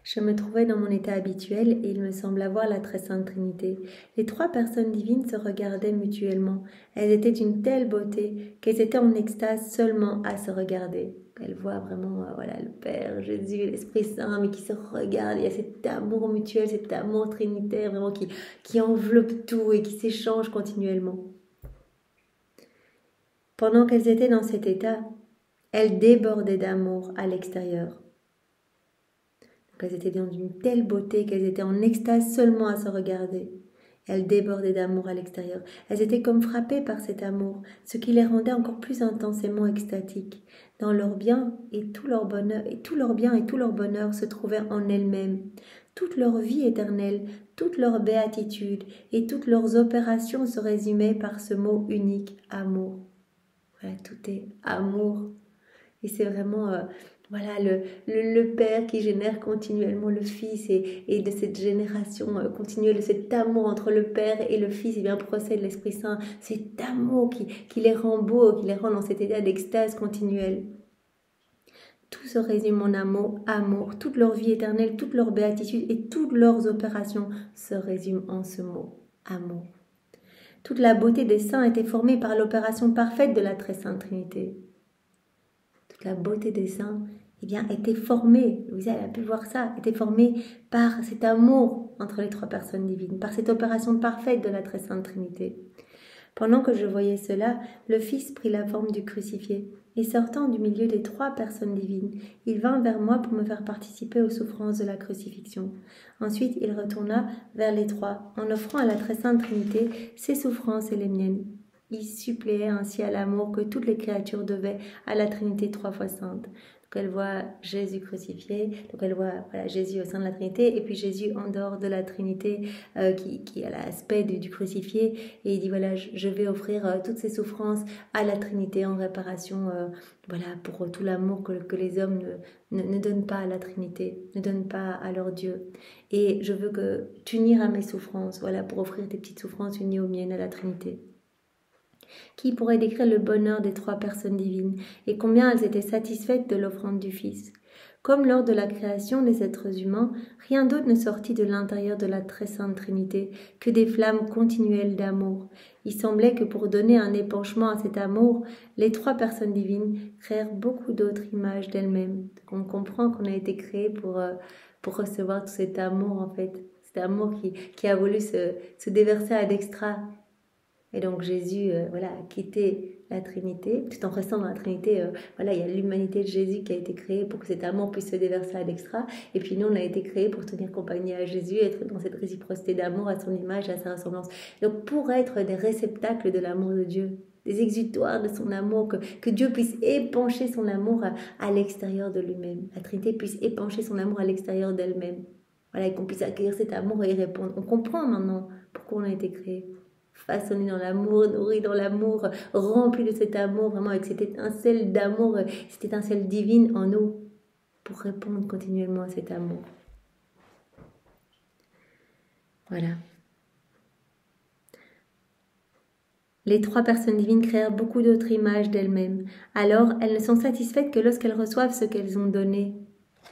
Je me trouvais dans mon état habituel et il me semblait voir la très sainte Trinité. Les trois personnes divines se regardaient mutuellement. Elles étaient d'une telle beauté qu'elles étaient en extase seulement à se regarder. Elles voient vraiment voilà, le Père, Jésus, l'Esprit Saint, mais qui se regardent. Il y a cet amour mutuel, cet amour trinitaire vraiment qui enveloppe tout et qui s'échange continuellement. Pendant qu'elles étaient dans cet état, elles débordaient d'amour à l'extérieur. Elles étaient dans une telle beauté qu'elles étaient en extase seulement à se regarder. Elles débordaient d'amour à l'extérieur. Elles étaient comme frappées par cet amour, ce qui les rendait encore plus intensément extatiques. Dans leur bien et tout leur bonheur, et tout leur bien et tout leur bonheur se trouvaient en elles-mêmes. Toute leur vie éternelle, toute leur béatitude et toutes leurs opérations se résumaient par ce mot unique, amour. Voilà, tout est amour. Et c'est vraiment voilà, le Père qui génère continuellement le Fils et de cette génération continuelle, de cet amour entre le Père et le Fils, et bien procède l'Esprit Saint, cet amour qui les rend beaux, qui les rend dans cet état d'extase continuelle. Tout se résume en un mot, amour. Toute leur vie éternelle, toute leur béatitude et toutes leurs opérations se résument en ce mot, amour. Toute la beauté des saints était formée par l'opération parfaite de la très sainte Trinité. Toute la beauté des saints eh bien, était formée, vous avez pu voir ça, était formée par cet amour entre les trois personnes divines, par cette opération parfaite de la très sainte Trinité. Pendant que je voyais cela, le Fils prit la forme du crucifié, et sortant du milieu des trois personnes divines, il vint vers moi pour me faire participer aux souffrances de la crucifixion. Ensuite, il retourna vers les trois, en offrant à la très sainte Trinité ses souffrances et les miennes. Il suppléait ainsi à l'amour que toutes les créatures devaient à la Trinité trois fois sainte. Donc elle voit Jésus crucifié, donc elle voit voilà, Jésus au sein de la Trinité, et puis Jésus en dehors de la Trinité qui a l'aspect du crucifié, et il dit voilà, je vais offrir toutes ces souffrances à la Trinité en réparation voilà, pour tout l'amour que les hommes ne donnent pas à la Trinité, ne donnent pas à leur Dieu. Et je veux que t'unir à mes souffrances, voilà, pour offrir tes petites souffrances unies aux miennes à la Trinité. Qui pourrait décrire le bonheur des trois personnes divines et combien elles étaient satisfaites de l'offrande du Fils. Comme lors de la création des êtres humains, rien d'autre ne sortit de l'intérieur de la très sainte Trinité que des flammes continuelles d'amour. Il semblait que pour donner un épanchement à cet amour, les trois personnes divines créèrent beaucoup d'autres images d'elles-mêmes. On comprend qu'on a été créé pour recevoir tout cet amour en fait, cet amour qui a voulu se déverser à l'extra. Et donc Jésus voilà, a quitté la Trinité, tout en restant dans la Trinité, voilà, il y a l'humanité de Jésus qui a été créée pour que cet amour puisse se déverser à l'extra. Et puis nous, on a été créés pour tenir compagnie à Jésus, être dans cette réciprocité d'amour à son image, à sa ressemblance. Donc pour être des réceptacles de l'amour de Dieu, des exutoires de son amour, que Dieu puisse épancher son amour à l'extérieur de lui-même. La Trinité puisse épancher son amour à l'extérieur d'elle-même. Voilà, et qu'on puisse accueillir cet amour et y répondre. On comprend maintenant pourquoi on a été créés. Façonné dans l'amour, nourri dans l'amour, rempli de cet amour, vraiment avec cette étincelle d'amour, cette étincelle divine en nous, pour répondre continuellement à cet amour. Voilà. Les trois personnes divines créèrent beaucoup d'autres images d'elles-mêmes. Alors, elles ne sont satisfaites que lorsqu'elles reçoivent ce qu'elles ont donné.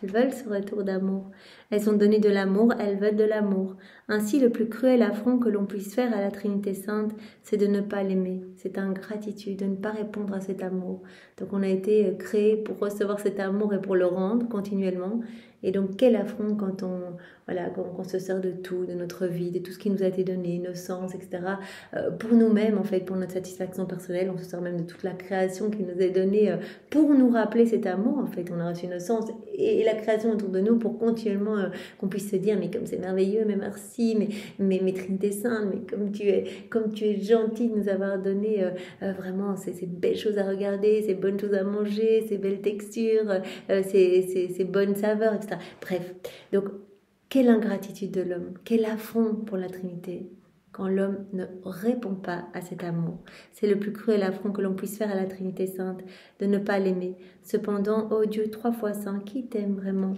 Elles veulent ce retour d'amour. Elles ont donné de l'amour, elles veulent de l'amour. Ainsi, le plus cruel affront que l'on puisse faire à la Trinité Sainte, c'est de ne pas l'aimer. C'est ingratitude, de ne pas répondre à cet amour. Donc on a été créé pour recevoir cet amour et pour le rendre continuellement. Et donc quel affront quand on se sert de tout, de notre vie, de tout ce qui nous a été donné, nos sens, etc. Pour nous-mêmes, en fait, pour notre satisfaction personnelle, on se sert même de toute la création qui nous est donnée pour nous rappeler cet amour. En fait, on a reçu nos sens et la création autour de nous pour continuellement qu'on puisse se dire, mais comme c'est merveilleux, mais merci, mais Trinité Sainte, mais comme tu es gentil de nous avoir donné vraiment ces belles choses à regarder, ces bonnes choses à manger, ces belles textures, ces bonnes saveurs, etc. Bref, donc quelle ingratitude de l'homme, quel affront pour la Trinité quand l'homme ne répond pas à cet amour. C'est le plus cruel affront que l'on puisse faire à la Trinité Sainte, de ne pas l'aimer. Cependant, ô Dieu 3 fois saint, qui t'aime vraiment ?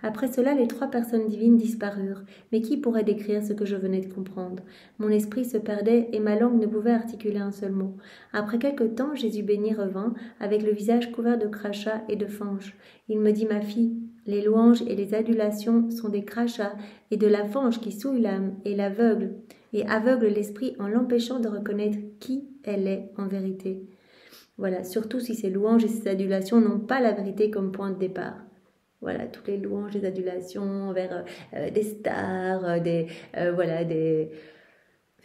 Après cela, les trois personnes divines disparurent. Mais qui pourrait décrire ce que je venais de comprendre ? Mon esprit se perdait et ma langue ne pouvait articuler un seul mot. Après quelque temps, Jésus béni revint, avec le visage couvert de crachats et de fange. Il me dit, ma fille, les louanges et les adulations sont des crachats et de la fange qui souille l'âme et l'aveugle, et aveugle l'esprit en l'empêchant de reconnaître qui elle est en vérité. Voilà, surtout si ces louanges et ces adulations n'ont pas la vérité comme point de départ. Voilà, toutes les louanges, les adulations envers des stars, des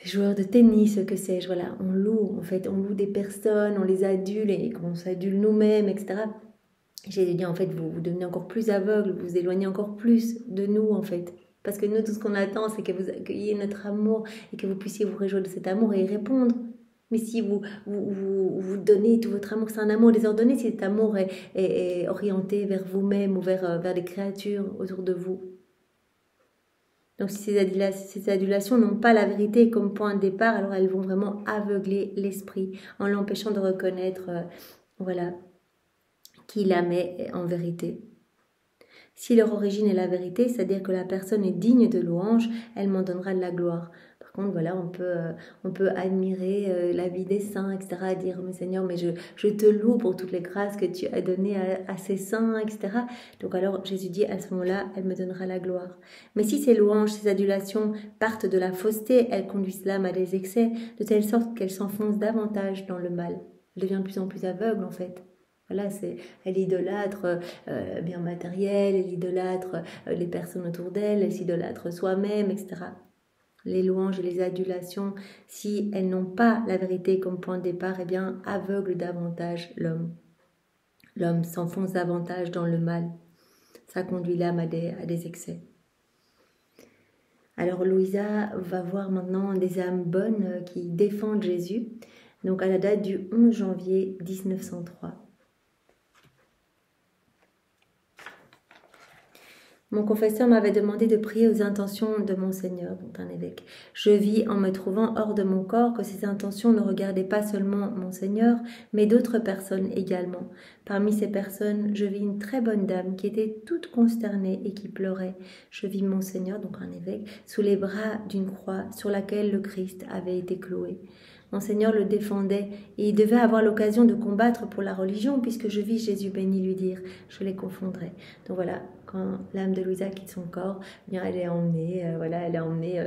joueurs de tennis, que sais-je. Voilà, on loue des personnes, on les adule et qu'on s'adule nous-mêmes, etc. J'ai dit, en fait, vous devenez encore plus aveugle, vous vous éloignez encore plus de nous, en fait. Parce que nous, tout ce qu'on attend, c'est que vous accueilliez notre amour et que vous puissiez vous réjouir de cet amour et y répondre. Mais si vous donnez tout votre amour, c'est un amour désordonné, si cet amour est orienté vers vous-même ou vers les créatures autour de vous. Donc si ces adulations n'ont pas la vérité comme point de départ, alors elles vont vraiment aveugler l'esprit en l'empêchant de reconnaître qui l'aimait en vérité. Si leur origine est la vérité, c'est-à-dire que la personne est digne de louange, elle m'en donnera de la gloire. Par contre, voilà, on peut admirer la vie des saints, etc., dire, mais Seigneur, mais je te loue pour toutes les grâces que tu as données à ces saints, etc. Donc alors, Jésus dit, à ce moment-là, elle me donnera la gloire. Mais si ces louanges, ces adulations partent de la fausseté, elles conduisent l'âme à des excès, de telle sorte qu'elle s'enfonce davantage dans le mal. Elle devient de plus en plus aveugle, en fait. Voilà, elle idolâtre bien matériel, elle idolâtre les personnes autour d'elle, elle s'idolâtre soi-même, etc. Les louanges et les adulations, si elles n'ont pas la vérité comme point de départ, eh bien, aveuglent davantage l'homme. L'homme s'enfonce davantage dans le mal. Ça conduit l'âme à des excès. Alors Louisa va voir maintenant des âmes bonnes qui défendent Jésus. Donc à la date du 11 janvier 1903. Mon confesseur m'avait demandé de prier aux intentions de Monseigneur, dont un évêque. Je vis en me trouvant hors de mon corps que ces intentions ne regardaient pas seulement Monseigneur, mais d'autres personnes également. Parmi ces personnes, je vis une très bonne dame qui était toute consternée et qui pleurait. Je vis Monseigneur, donc un évêque, sous les bras d'une croix sur laquelle le Christ avait été cloué. Monseigneur le défendait et il devait avoir l'occasion de combattre pour la religion puisque je vis Jésus béni lui dire « je les confondrai ». Donc voilà, quand l'âme de Louisa quitte son corps, bien elle est emmenée,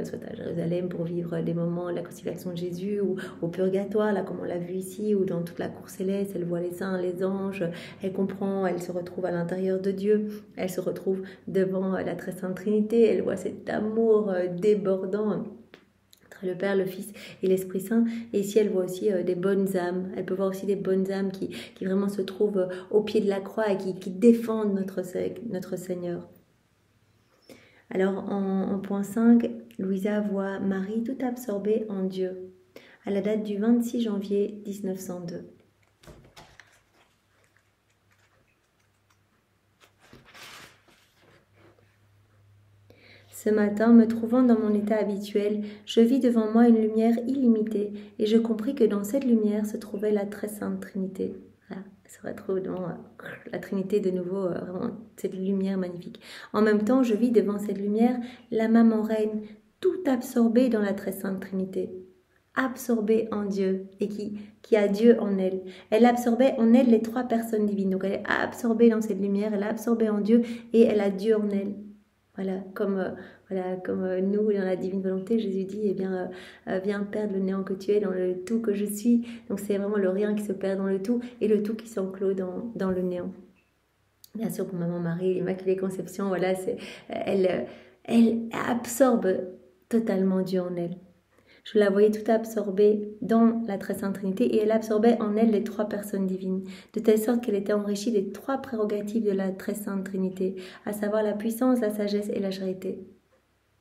soit à Jérusalem pour vivre des moments de la crucifixion de Jésus ou au purgatoire, là comme on l'a vu ici, ou dans toute la cour céleste, elle voit les saints, les anges, elle comprend, elle se retrouve à l'intérieur de Dieu, elle se retrouve devant la très sainte Trinité, elle voit cet amour débordant le Père, le Fils et l'Esprit Saint. Et ici, elle voit aussi des bonnes âmes. Elle peut voir aussi des bonnes âmes qui vraiment se trouvent au pied de la croix et qui défendent notre Seigneur. Alors, en point 5, Louisa voit Marie tout absorbée en Dieu, à la date du 26 janvier 1902. Ce matin, me trouvant dans mon état habituel, je vis devant moi une lumière illimitée et je compris que dans cette lumière se trouvait la très sainte Trinité. Voilà, elle se retrouve dans la Trinité de nouveau, vraiment cette lumière magnifique. En même temps, je vis devant cette lumière la maman reine, tout absorbée dans la très sainte Trinité. absorbée en Dieu et qui a Dieu en elle. Elle absorbait en elle les 3 personnes divines. Donc elle est absorbée dans cette lumière, elle est absorbée en Dieu et elle a Dieu en elle. Voilà, comme nous, dans la divine volonté, Jésus dit, eh bien, viens perdre le néant que tu es dans le tout que je suis. Donc c'est vraiment le rien qui se perd dans le tout et le tout qui s'enclôt dans le néant. Bien sûr, pour Maman Marie, l'Immaculée Conception, voilà, elle absorbe totalement Dieu en elle. Je la voyais tout absorbée dans la Très Sainte Trinité et elle absorbait en elle les 3 personnes divines, de telle sorte qu'elle était enrichie des 3 prérogatives de la Très Sainte Trinité, à savoir la puissance, la sagesse et la charité.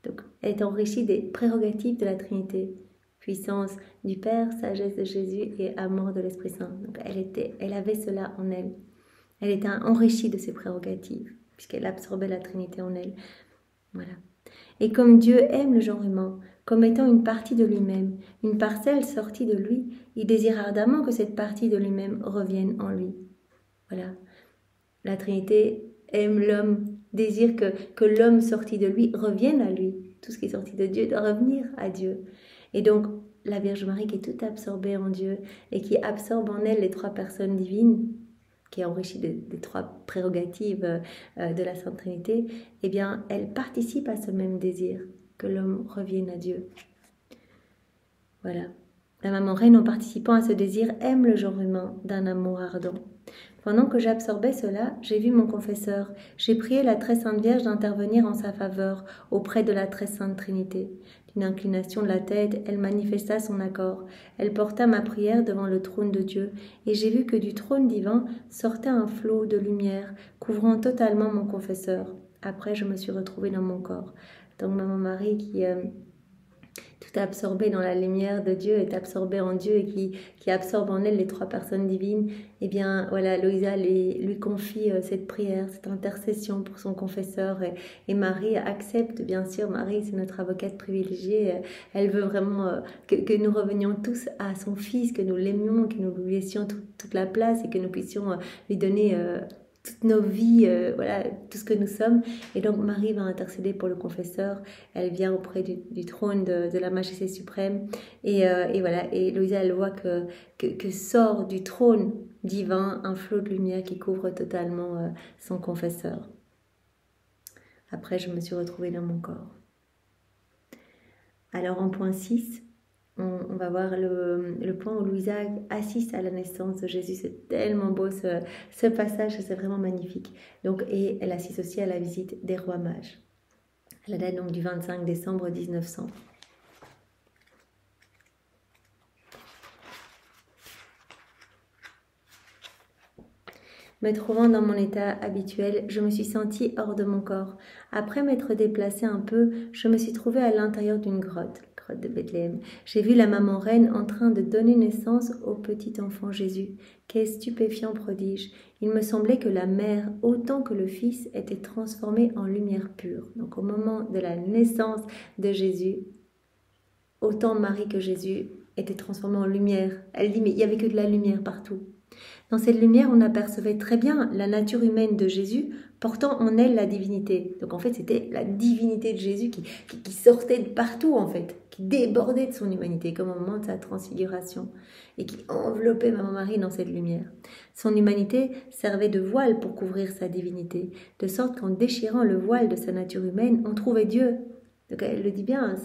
Donc, elle était enrichie des prérogatives de la Trinité, puissance du Père, sagesse de Jésus et amour de l'Esprit Saint. Donc, elle avait cela en elle. Elle était enrichie de ses prérogatives, puisqu'elle absorbait la Trinité en elle. Voilà. Et comme Dieu aime le genre humain, comme étant une partie de lui-même, une parcelle sortie de lui, il désire ardemment que cette partie de lui-même revienne en lui. Voilà. La Trinité aime l'homme, désire que l'homme sorti de lui revienne à lui. Tout ce qui est sorti de Dieu doit revenir à Dieu. Et donc, la Vierge Marie qui est toute absorbée en Dieu et qui absorbe en elle les 3 personnes divines, qui est enrichie des 3 prérogatives de la Sainte Trinité, eh bien, elle participe à ce même désir, que l'homme revienne à Dieu. Voilà. La Maman Reine, en participant à ce désir, aime le genre humain d'un amour ardent. Pendant que j'absorbais cela, j'ai vu mon confesseur. J'ai prié la Très Sainte Vierge d'intervenir en sa faveur auprès de la Très Sainte Trinité. D'une inclination de la tête, elle manifesta son accord. Elle porta ma prière devant le trône de Dieu, et j'ai vu que du trône divin sortait un flot de lumière, couvrant totalement mon confesseur. Après, je me suis retrouvée dans mon corps. Donc, Maman Marie qui tout absorbée dans la lumière de Dieu, est absorbée en Dieu et qui absorbe en elle les 3 personnes divines, eh bien, voilà, Louisa lui confie cette prière, cette intercession pour son confesseur et Marie accepte, bien sûr. Marie, c'est notre avocate privilégiée. Elle veut vraiment que nous revenions tous à son Fils, que nous l'aimions, que nous lui laissions toute la place et que nous puissions lui donner toutes nos vies, voilà, tout ce que nous sommes. Et donc Marie va intercéder pour le confesseur. Elle vient auprès du trône de la Majesté suprême. Et voilà, et Louisa, elle voit que sort du trône divin un flot de lumière qui couvre totalement son confesseur. Après, je me suis retrouvée dans mon corps. Alors en point 6, on va voir le point où Louisa assiste à la naissance de Jésus. C'est tellement beau ce passage, c'est vraiment magnifique. Donc, et elle assiste aussi à la visite des rois mages. À la date donc du 25 décembre 1900. Me trouvant dans mon état habituel, je me suis sentie hors de mon corps. Après m'être déplacée un peu, je me suis trouvée à l'intérieur d'une grotte de Bethléem. J'ai vu la Maman Reine en train de donner naissance au petit enfant Jésus. Quel stupéfiant prodige! Il me semblait que la mère, autant que le fils, était transformée en lumière pure. Donc au moment de la naissance de Jésus, autant Marie que Jésus étaient transformés en lumière. Elle dit, mais il n'y avait que de la lumière partout. Dans cette lumière, on apercevait très bien la nature humaine de Jésus portant en elle la divinité. Donc en fait, c'était la divinité de Jésus qui sortait de partout en fait, qui débordait de son humanité, comme au moment de sa transfiguration, et qui enveloppait Maman Marie dans cette lumière. Son humanité servait de voile pour couvrir sa divinité, de sorte qu'en déchirant le voile de sa nature humaine, on trouvait Dieu. Donc elle le dit bien,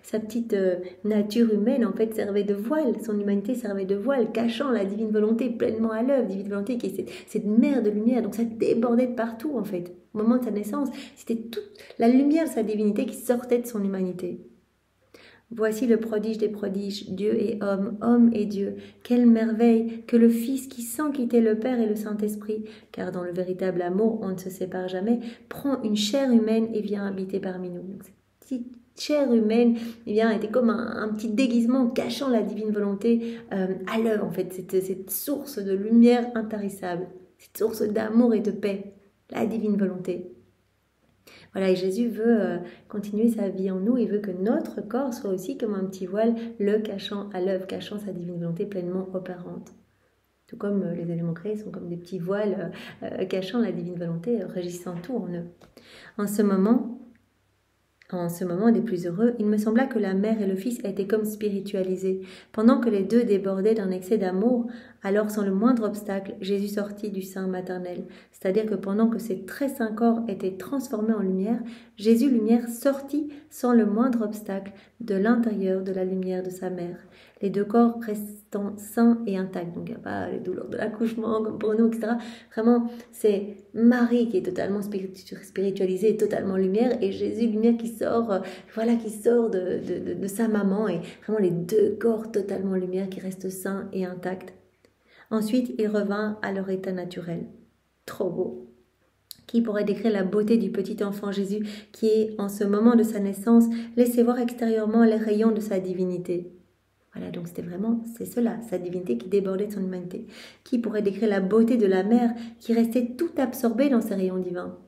sa petite nature humaine en fait servait de voile, son humanité servait de voile, cachant la divine volonté pleinement à l'œuvre, divine volonté qui est cette mer de lumière, donc ça débordait de partout en fait. Au moment de sa naissance, c'était toute la lumière de sa divinité qui sortait de son humanité. Voici le prodige des prodiges, Dieu et homme, homme et Dieu. Quelle merveille que le Fils qui, sans quitter le Père et le Saint-Esprit, car dans le véritable amour on ne se sépare jamais, prend une chair humaine et vient habiter parmi nous. Donc, petite chair humaine, eh bien, était comme un petit déguisement cachant la divine volonté à l'œuvre, en fait, cette source de lumière intarissable, cette source d'amour et de paix, la divine volonté. Voilà, et Jésus veut continuer sa vie en nous, il veut que notre corps soit aussi comme un petit voile, le cachant à l'œuvre, cachant sa divine volonté pleinement opérante. Tout comme les éléments créés sont comme des petits voiles cachant la divine volonté, régissant tout en eux. En ce moment, En ce moment des plus heureux, il me sembla que la mère et le fils étaient comme spiritualisés. Pendant que les deux débordaient d'un excès d'amour, alors sans le moindre obstacle, Jésus sortit du sein maternel. C'est-à-dire que pendant que ces très saints corps étaient transformés en lumière, Jésus lumière sortit sans le moindre obstacle de l'intérieur de la lumière de sa mère. Les deux corps restant sains et intacts. Donc il n'y a pas les douleurs de l'accouchement comme pour nous, etc. Vraiment, c'est Marie qui est totalement spiritualisée, totalement lumière, et Jésus, lumière qui sort, qui sort de sa maman, et vraiment les deux corps totalement lumière qui restent sains et intacts. Ensuite, ils revinrent à leur état naturel. Trop beau. Qui pourrait décrire la beauté du petit enfant Jésus qui, en ce moment de sa naissance, laissait voir extérieurement les rayons de sa divinité. Voilà, donc c'est cela, sa divinité qui débordait de son humanité. Qui pourrait décrire la beauté de la mère qui restait tout absorbée dans ses rayons divins.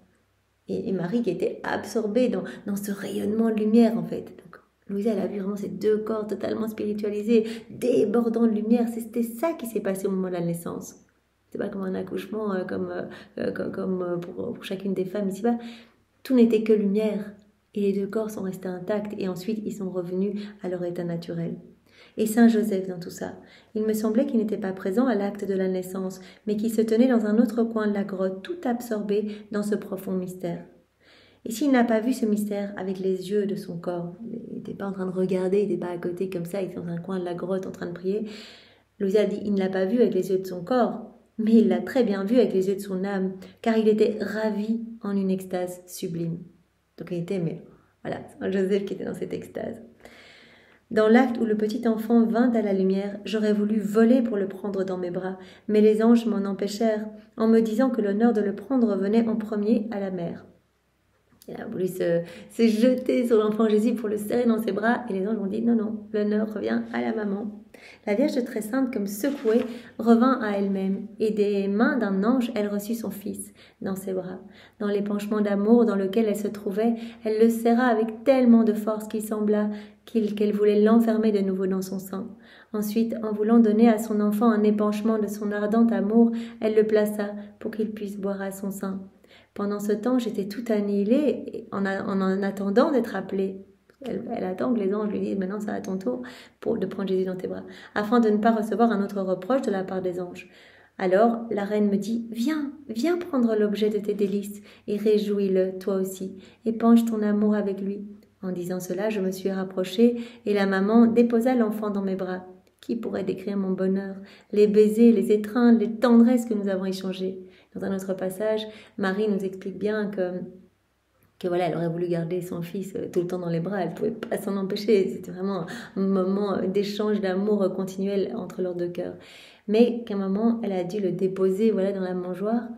Et Marie qui était absorbée dans ce rayonnement de lumière en fait. Donc, Louisa, elle a vu vraiment ces deux corps totalement spiritualisés, débordant de lumière. C'était ça qui s'est passé au moment de la naissance. C'est pas comme un accouchement, comme pour chacune des femmes ici-bas. Tout n'était que lumière. Et les deux corps sont restés intacts et ensuite ils sont revenus à leur état naturel. Et Saint Joseph dans tout ça. Il me semblait qu'il n'était pas présent à l'acte de la naissance, mais qu'il se tenait dans un autre coin de la grotte, tout absorbé dans ce profond mystère. Et s'il n'a pas vu ce mystère avec les yeux de son corps, il n'était pas en train de regarder, il n'était pas à côté comme ça, il était dans un coin de la grotte en train de prier, Louisa dit, il ne l'a pas vu avec les yeux de son corps, mais il l'a très bien vu avec les yeux de son âme, car il était ravi en une extase sublime. Donc il était, Saint Joseph qui était dans cette extase. Dans l'acte où le petit enfant vint à la lumière, j'aurais voulu voler pour le prendre dans mes bras, mais les anges m'en empêchèrent, en me disant que l'honneur de le prendre venait en premier à la mère. Il a voulu se jeter sur l'enfant Jésus pour le serrer dans ses bras, et les anges ont dit non, l'honneur revient à la maman. La Vierge très sainte, comme secouée, revint à elle-même, et des mains d'un ange, elle reçut son fils dans ses bras. Dans l'épanchement d'amour dans lequel elle se trouvait, elle le serra avec tellement de force qu'il sembla qu'elle voulait l'enfermer de nouveau dans son sein. Ensuite, en voulant donner à son enfant un épanchement de son ardent amour, elle le plaça pour qu'il puisse boire à son sein. Pendant ce temps, j'étais tout annihilée en attendant d'être appelée. Elle attend que les anges lui disent « Maintenant, c'est à ton tour de prendre Jésus dans tes bras », afin de ne pas recevoir un autre reproche de la part des anges. Alors, la reine me dit « Viens prendre l'objet de tes délices et réjouis-le, toi aussi, épanche ton amour avec lui. » En disant cela, je me suis rapprochée et la maman déposa l'enfant dans mes bras. Qui pourrait décrire mon bonheur? Les baisers, les étreintes, les tendresses que nous avons échangées. Dans un autre passage, Marie nous explique bien que elle aurait voulu garder son fils tout le temps dans les bras, elle ne pouvait pas s'en empêcher. C'était vraiment un moment d'échange d'amour continuel entre leurs deux cœurs. Mais qu'à un moment, elle a dû le déposer dans la mangeoire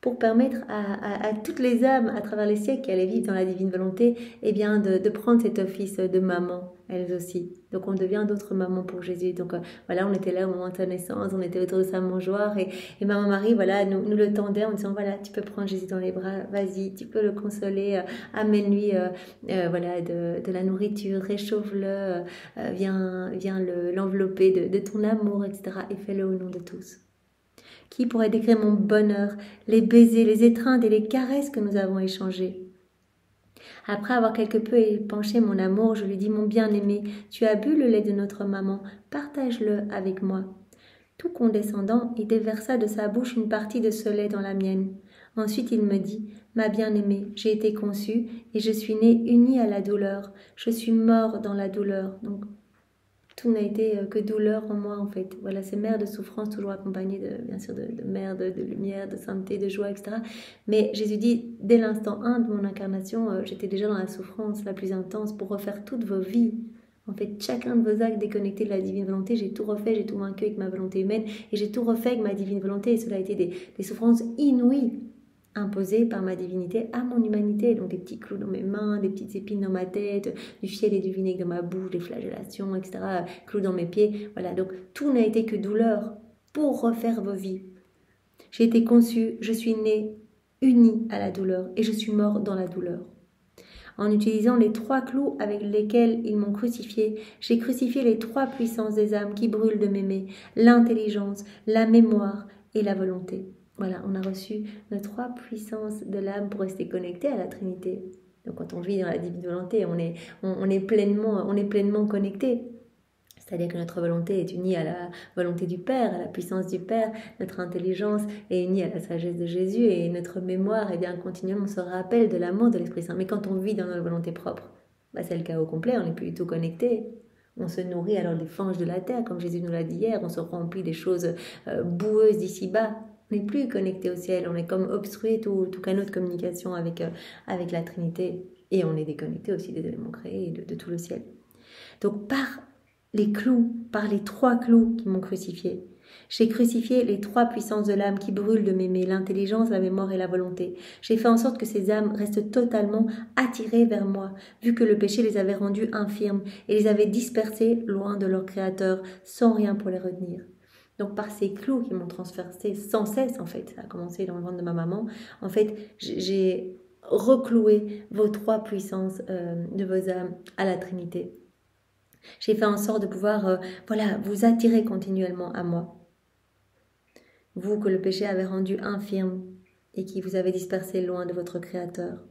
pour permettre à toutes les âmes à travers les siècles qui allaient vivre dans la divine volonté, de prendre cet office de maman, elles aussi. Donc on devient d'autres mamans pour Jésus. Donc on était là au moment de sa naissance, on était autour de sa mangeoire et Maman Marie, nous le tendait en disant tu peux prendre Jésus dans les bras, vas-y, tu peux le consoler, amène-lui de la nourriture, réchauffe-le, viens l'envelopper de ton amour, etc. Et fais-le au nom de tous. Qui pourrait décrire mon bonheur, les baisers, les étreintes et les caresses que nous avons échangées? Après avoir quelque peu épanché mon amour, je lui dis « Mon bien-aimé, tu as bu le lait de notre maman, partage-le avec moi. » Tout condescendant, il déversa de sa bouche une partie de ce lait dans la mienne. Ensuite, il me dit « Ma bien-aimée, j'ai été conçue et je suis née unie à la douleur. Je suis mort dans la douleur. » Donc, tout n'a été que douleur en moi en fait. Voilà, c'est mère de souffrance, toujours accompagnée bien sûr de mère, de lumière, de sainteté, de joie, etc. Mais Jésus dit, dès l'instant 1 de mon incarnation, j'étais déjà dans la souffrance la plus intense pour refaire toutes vos vies. En fait, chacun de vos actes déconnectés de la divine volonté, j'ai tout refait, j'ai tout vaincu avec ma volonté humaine et j'ai tout refait avec ma divine volonté. Et cela a été des souffrances inouïes, imposées par ma divinité à mon humanité. Donc des petits clous dans mes mains, des petites épines dans ma tête, du fiel et du vinaigre dans ma bouche, des flagellations, etc. Clous dans mes pieds. Voilà, donc tout n'a été que douleur pour refaire vos vies. J'ai été conçue, je suis née unie à la douleur et je suis mort dans la douleur. En utilisant les 3 clous avec lesquels ils m'ont crucifié, j'ai crucifié les 3 puissances des âmes qui brûlent de m'aimer, l'intelligence, la mémoire et la volonté. Voilà, on a reçu nos 3 puissances de l'âme pour rester connecté à la Trinité. Donc quand on vit dans la divine volonté, on est pleinement connecté. C'est-à-dire que notre volonté est unie à la volonté du Père, à la puissance du Père, notre intelligence est unie à la sagesse de Jésus et notre mémoire, eh bien, continuellement se rappelle de l'amour de l'Esprit Saint. Mais quand on vit dans notre volonté propre, c'est le chaos complet, on n'est plus du tout connecté. On se nourrit alors des fanges de la terre, comme Jésus nous l'a dit hier, on se remplit des choses boueuses d'ici-bas. On n'est plus connecté au ciel, on est comme obstrué tout canot de communication avec la Trinité. Et on est déconnecté aussi des éléments créés et de tout le ciel. Donc par les 3 clous qui m'ont crucifié, j'ai crucifié les 3 puissances de l'âme qui brûlent de m'aimer, l'intelligence, la mémoire et la volonté. J'ai fait en sorte que ces âmes restent totalement attirées vers moi, vu que le péché les avait rendues infirmes et les avait dispersées loin de leur Créateur, sans rien pour les retenir. Donc par ces clous qui m'ont transpercé sans cesse, en fait, ça a commencé dans le ventre de ma maman, en fait, j'ai recloué vos 3 puissances de vos âmes à la Trinité. J'ai fait en sorte de pouvoir vous attirer continuellement à moi. Vous que le péché avait rendu infirme et qui vous avait dispersé loin de votre Créateur.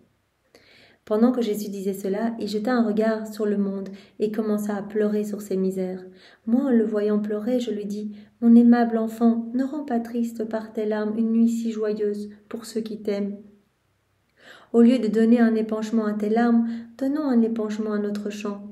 Pendant que Jésus disait cela, il jeta un regard sur le monde et commença à pleurer sur ses misères. Moi, en le voyant pleurer, je lui dis « Mon aimable enfant, ne rends pas triste par tes larmes une nuit si joyeuse pour ceux qui t'aiment. Au lieu de donner un épanchement à tes larmes, donnons un épanchement à notre chant. »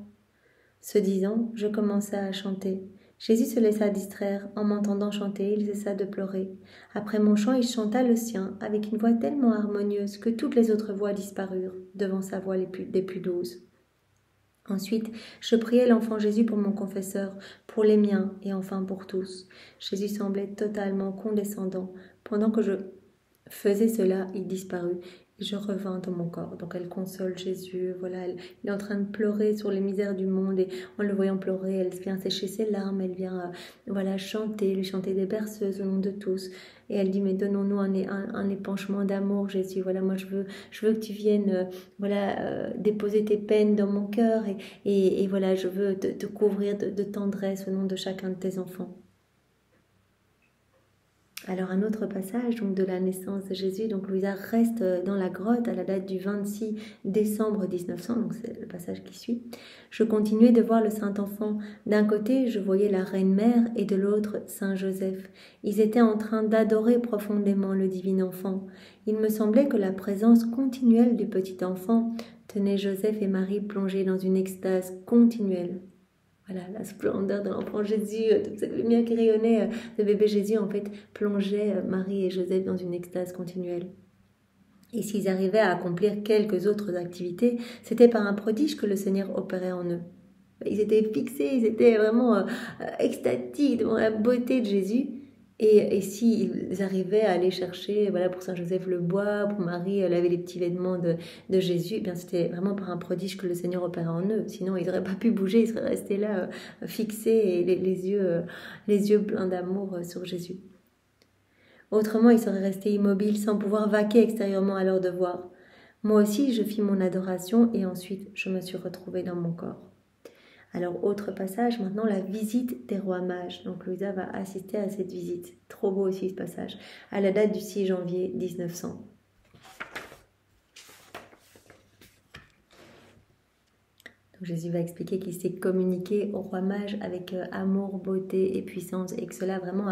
Ce disant, je commençai à chanter. Jésus se laissa distraire. En m'entendant chanter, il cessa de pleurer. Après mon chant, il chanta le sien, avec une voix tellement harmonieuse que toutes les autres voix disparurent, devant sa voix des plus douces. Ensuite, je priai l'enfant Jésus pour mon confesseur, pour les miens et enfin pour tous. Jésus semblait totalement condescendant. Pendant que je faisais cela, il disparut. Et je revins dans mon corps. Donc elle console Jésus, il est en train de pleurer sur les misères du monde et en le voyant pleurer, elle vient sécher ses larmes, elle vient chanter, lui chanter des berceuses au nom de tous. Et elle dit, mais donnons-nous un épanchement d'amour, Jésus. Moi je veux que tu viennes déposer tes peines dans mon cœur et je veux te couvrir de tendresse au nom de chacun de tes enfants. Alors un autre passage donc de la naissance de Jésus, donc Louisa reste dans la grotte à la date du 26 décembre 1900, donc c'est le passage qui suit. Je continuais de voir le Saint-Enfant. D'un côté, je voyais la Reine-Mère et de l'autre, Saint Joseph. Ils étaient en train d'adorer profondément le divin enfant. Il me semblait que la présence continuelle du petit enfant tenait Joseph et Marie plongés dans une extase continuelle. La splendeur de l'enfant Jésus, toute cette lumière qui rayonnait de bébé Jésus, en fait, plongeait Marie et Joseph dans une extase continuelle. Et s'ils arrivaient à accomplir quelques autres activités, c'était par un prodige que le Seigneur opérait en eux. Ils étaient fixés, ils étaient vraiment extatiques devant la beauté de Jésus. Et s'ils arrivaient à aller chercher, pour Saint Joseph le bois, pour Marie laver les petits vêtements de Jésus, eh bien c'était vraiment par un prodige que le Seigneur opérait en eux. Sinon, ils n'auraient pas pu bouger, ils seraient restés là, fixés et les yeux pleins d'amour sur Jésus. Autrement, ils seraient restés immobiles sans pouvoir vaquer extérieurement à leurs devoirs. Moi aussi, je fis mon adoration et ensuite, je me suis retrouvée dans mon corps. Alors, autre passage, maintenant, la visite des rois mages. Donc, Louisa va assister à cette visite. Trop beau aussi, ce passage. À la date du 6 janvier 1900. Donc, Jésus va expliquer qu'il s'est communiqué aux rois mages avec amour, beauté et puissance. Et que cela vraiment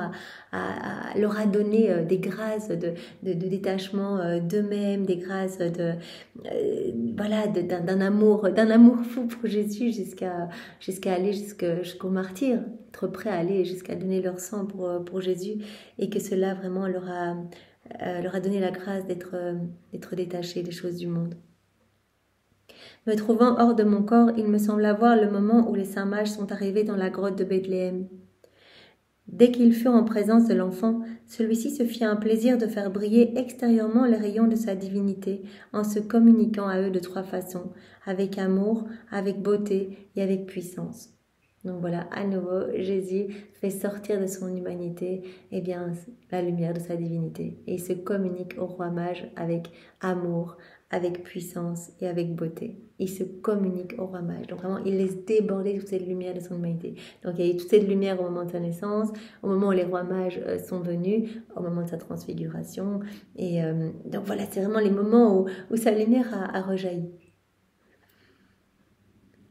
leur a donné des grâces de détachement d'eux-mêmes, des grâces d'un amour fou pour Jésus jusqu'à aller jusqu'au martyr, être prêt à aller jusqu'à donner leur sang pour Jésus, et que cela vraiment leur a donné la grâce d'être détachés des choses du monde. Me trouvant hors de mon corps, il me sembla voir le moment où les saints mages sont arrivés dans la grotte de Bethléem. Dès qu'ils furent en présence de l'enfant, celui-ci se fit un plaisir de faire briller extérieurement les rayons de sa divinité en se communiquant à eux de 3 façons, avec amour, avec beauté et avec puissance. Donc voilà, à nouveau, Jésus fait sortir de son humanité la lumière de sa divinité. Et il se communique au roi mage avec amour, avec puissance et avec beauté. Il se communique au roi mage. Donc vraiment, il laisse déborder toute cette lumière de son humanité. Donc il y a eu toute cette lumière au moment de sa naissance, au moment où les rois mages sont venus, au moment de sa transfiguration. Et donc voilà, c'est vraiment les moments où sa lumière a rejailli.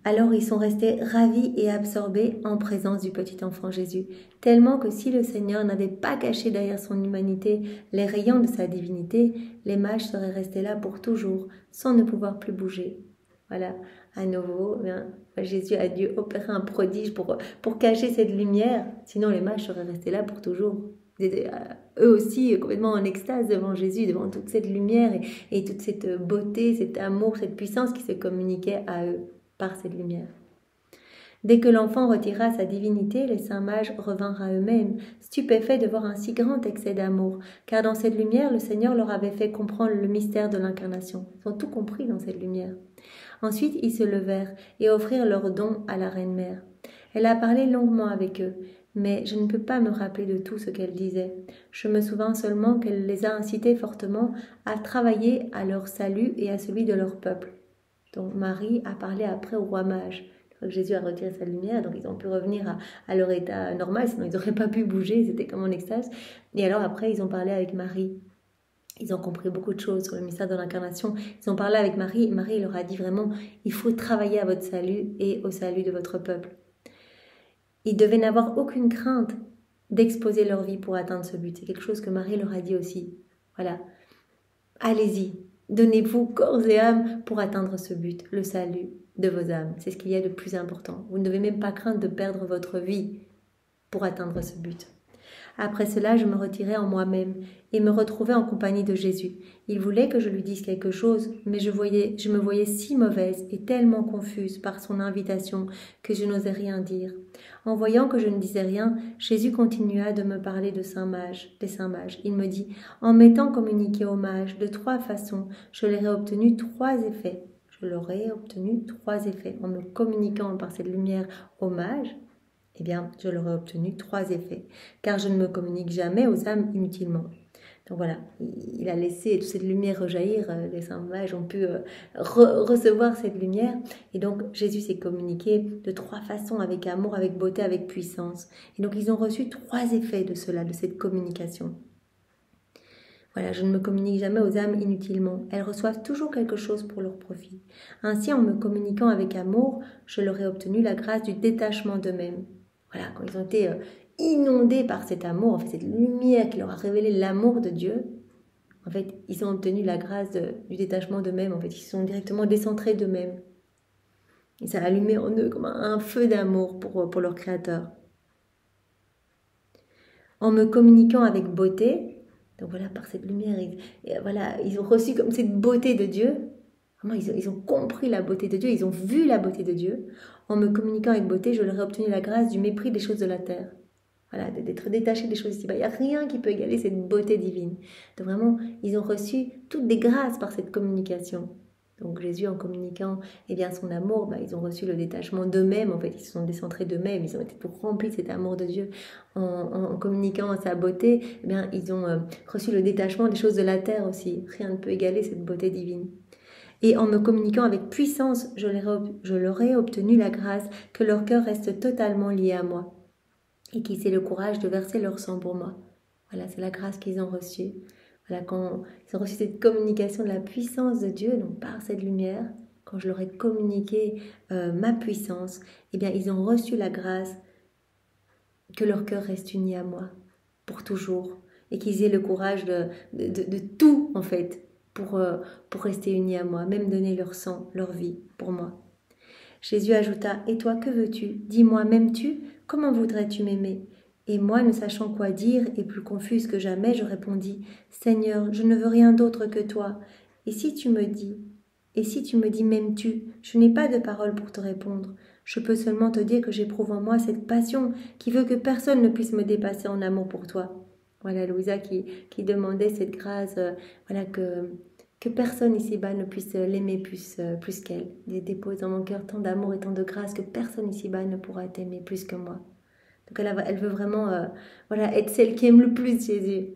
Alors ils sont restés ravis et absorbés en présence du petit enfant Jésus, tellement que si le Seigneur n'avait pas caché derrière son humanité les rayons de sa divinité, les mages seraient restés là pour toujours, sans ne pouvoir plus bouger. Voilà, à nouveau, Jésus a dû opérer un prodige pour cacher cette lumière, sinon les mages seraient restés là pour toujours. Ils étaient, eux aussi complètement en extase devant Jésus, devant toute cette lumière et toute cette beauté, cet amour, cette puissance qui se communiquait à eux par cette lumière. Dès que l'enfant retira sa divinité, les saints mages revinrent à eux-mêmes, stupéfaits de voir un si grand excès d'amour, car dans cette lumière, le Seigneur leur avait fait comprendre le mystère de l'incarnation. Ils ont tout compris dans cette lumière. Ensuite, ils se levèrent et offrirent leurs dons à la Reine-Mère. Elle a parlé longuement avec eux, mais je ne peux pas me rappeler de tout ce qu'elle disait. Je me souviens seulement qu'elle les a incités fortement à travailler à leur salut et à celui de leur peuple. Donc Marie a parlé après au roi mage. Jésus a retiré sa lumière, donc ils ont pu revenir à leur état normal, sinon ils n'auraient pas pu bouger, ils étaient comme en extase. Et alors après, ils ont parlé avec Marie. Ils ont compris beaucoup de choses sur le mystère de l'incarnation. Ils ont parlé avec Marie, et Marie leur a dit vraiment, il faut travailler à votre salut et au salut de votre peuple. Ils devaient n'avoir aucune crainte d'exposer leur vie pour atteindre ce but. C'est quelque chose que Marie leur a dit aussi. Voilà, allez-y. Donnez-vous corps et âme pour atteindre ce but, le salut de vos âmes. C'est ce qu'il y a de plus important. Vous ne devez même pas craindre de perdre votre vie pour atteindre ce but. Après cela, je me retirai en moi-même et me retrouvai en compagnie de Jésus. Il voulait que je lui dise quelque chose, mais je me voyais si mauvaise et tellement confuse par son invitation que je n'osais rien dire. En voyant que je ne disais rien, Jésus continua de me parler des saints mages. Il me dit, en m'étant communiqué aux mages de 3 façons, je leur ai obtenu 3 effets. En me communiquant par cette lumière aux mages, eh bien, je leur ai obtenu 3 effets, car je ne me communique jamais aux âmes inutilement. Donc voilà, il a laissé toute cette lumière rejaillir, les saints mages ont pu recevoir cette lumière, et donc Jésus s'est communiqué de 3 façons, avec amour, avec beauté, avec puissance. Et donc ils ont reçu 3 effets de cela, de cette communication. Voilà, je ne me communique jamais aux âmes inutilement. Elles reçoivent toujours quelque chose pour leur profit. Ainsi, en me communiquant avec amour, je leur ai obtenu la grâce du détachement d'eux-mêmes. Voilà, quand ils ont été inondés par cet amour, en fait, cette lumière qui leur a révélé l'amour de Dieu, en fait, ils ont obtenu la grâce du détachement d'eux-mêmes. En fait, ils sont directement décentrés d'eux-mêmes. Et ça a allumé en eux comme un feu d'amour pour leur Créateur. En me communiquant avec beauté, donc voilà, par cette lumière, ils ont reçu comme cette beauté de Dieu. Vraiment, ils ont compris la beauté de Dieu, ils ont vu la beauté de Dieu. En me communiquant avec beauté, je leur ai obtenu la grâce du mépris des choses de la terre. Voilà, d'être détachés des choses ici-bas. Il n'y a rien qui peut égaler cette beauté divine. Donc vraiment, ils ont reçu toutes des grâces par cette communication. Donc Jésus, en communiquant son amour, ils ont reçu le détachement d'eux-mêmes. En fait, ils se sont décentrés d'eux-mêmes. Ils ont été tout remplis de cet amour de Dieu. En communiquant sa beauté, ils ont reçu le détachement des choses de la terre aussi. Rien ne peut égaler cette beauté divine. Et en me communiquant avec puissance, je leur ai obtenu la grâce que leur cœur reste totalement lié à moi et qu'ils aient le courage de verser leur sang pour moi. Voilà, c'est la grâce qu'ils ont reçue. Voilà, quand ils ont reçu cette communication de la puissance de Dieu, donc par cette lumière, quand je leur ai communiqué ma puissance, ils ont reçu la grâce que leur cœur reste uni à moi pour toujours et qu'ils aient le courage de tout, en fait, pour rester unis à moi, même donner leur sang, leur vie pour moi. Jésus ajouta, « Et toi, que veux-tu? Dis-moi, m'aimes-tu? Comment voudrais-tu m'aimer » Et moi, ne sachant quoi dire et plus confuse que jamais, je répondis, « Seigneur, je ne veux rien d'autre que toi. Et si tu me dis, m'aimes-tu? Je n'ai pas de parole pour te répondre. Je peux seulement te dire que j'éprouve en moi cette passion qui veut que personne ne puisse me dépasser en amour pour toi. » Voilà, Louisa qui demandait cette grâce, que personne ici-bas ne puisse l'aimer plus qu'elle. Il dépose dans mon cœur tant d'amour et tant de grâce que personne ici-bas ne pourra t'aimer plus que moi. Donc elle veut vraiment être celle qui aime le plus Jésus.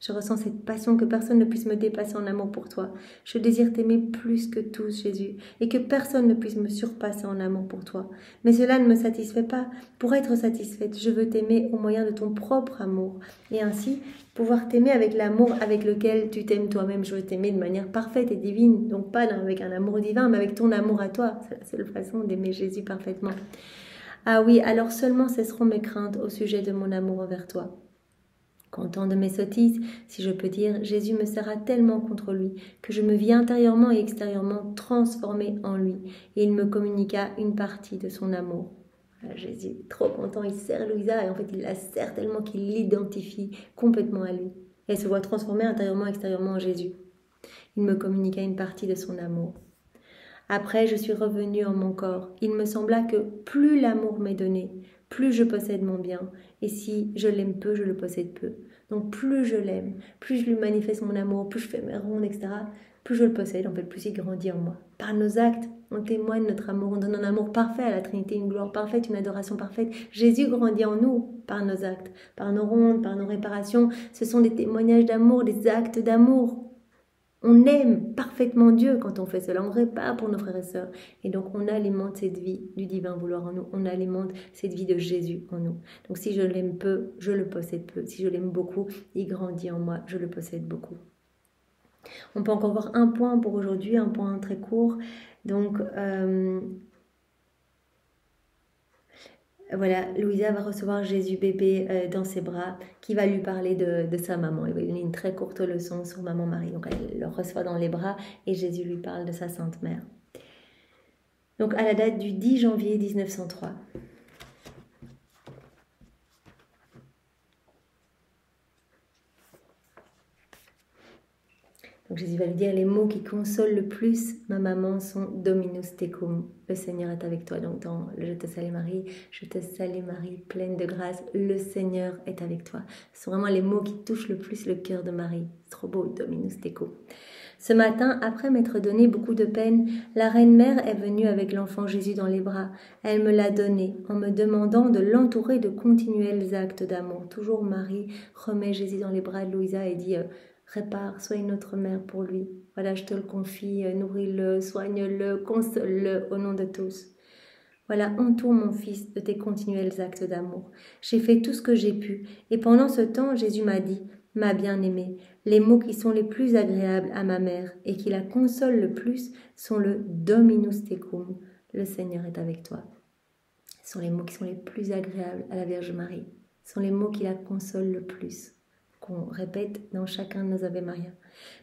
Je ressens cette passion que personne ne puisse me dépasser en amour pour toi. Je désire t'aimer plus que tous, Jésus, et que personne ne puisse me surpasser en amour pour toi. Mais cela ne me satisfait pas. Pour être satisfaite, je veux t'aimer au moyen de ton propre amour, et ainsi pouvoir t'aimer avec l'amour avec lequel tu t'aimes toi-même. Je veux t'aimer de manière parfaite et divine, donc pas avec un amour divin, mais avec ton amour à toi. C'est la seule façon d'aimer Jésus parfaitement. Ah oui, alors seulement cesseront mes craintes au sujet de mon amour envers toi. Content de mes sottises, si je peux dire, Jésus me serra tellement contre lui que je me vis intérieurement et extérieurement transformée en lui, et il me communiqua une partie de son amour. Voilà, Jésus est trop content, il serre Louisa, et en fait il la serre tellement qu'il l'identifie complètement à lui. Et elle se voit transformée intérieurement et extérieurement en Jésus. Il me communiqua une partie de son amour. Après, je suis revenue en mon corps. Il me sembla que plus l'amour m'est donné, plus je possède mon bien. Et si je l'aime peu, je le possède peu. Donc plus je l'aime, plus je lui manifeste mon amour, plus je fais mes rondes, etc., plus je le possède, en fait, plus il grandit en moi. Par nos actes, on témoigne notre amour, on donne un amour parfait à la Trinité, une gloire parfaite, une adoration parfaite. Jésus grandit en nous par nos actes, par nos rondes, par nos réparations. Ce sont des témoignages d'amour, des actes d'amour. On aime parfaitement Dieu quand on fait cela, on répare pour nos frères et sœurs. Et donc on alimente cette vie du divin vouloir en nous, on alimente cette vie de Jésus en nous. Donc si je l'aime peu, je le possède peu. Si je l'aime beaucoup, il grandit en moi, je le possède beaucoup. On peut encore voir un point pour aujourd'hui, un point très court. Donc voilà, Louisa va recevoir Jésus bébé dans ses bras, qui va lui parler de sa maman. Il va lui donner une très courte leçon sur Maman Marie. Donc elle le reçoit dans les bras et Jésus lui parle de sa Sainte Mère. Donc à la date du 10 janvier 1903. Donc Jésus va lui dire les mots qui consolent le plus ma maman sont Dominus tecum, le Seigneur est avec toi. Donc dans le Je te salue Marie, pleine de grâce, le Seigneur est avec toi. Ce sont vraiment les mots qui touchent le plus le cœur de Marie. C'est trop beau, Dominus tecum. Ce matin, après m'être donné beaucoup de peine, la Reine-Mère est venue avec l'enfant Jésus dans les bras. Elle me l'a donné en me demandant de l'entourer de continuels actes d'amour. Toujours Marie remet Jésus dans les bras de Louisa et dit répare, sois une autre mère pour lui. Voilà, je te le confie, nourris-le, soigne-le, console-le au nom de tous. Voilà, entoure mon fils de tes continuels actes d'amour. J'ai fait tout ce que j'ai pu, et pendant ce temps, Jésus m'a dit, ma bien-aimée, les mots qui sont les plus agréables à ma mère et qui la consolent le plus sont le Dominus tecum, le Seigneur est avec toi. Ce sont les mots qui sont les plus agréables à la Vierge Marie. Ce sont les mots qui la consolent le plus, qu'on répète dans chacun de nos Ave Maria.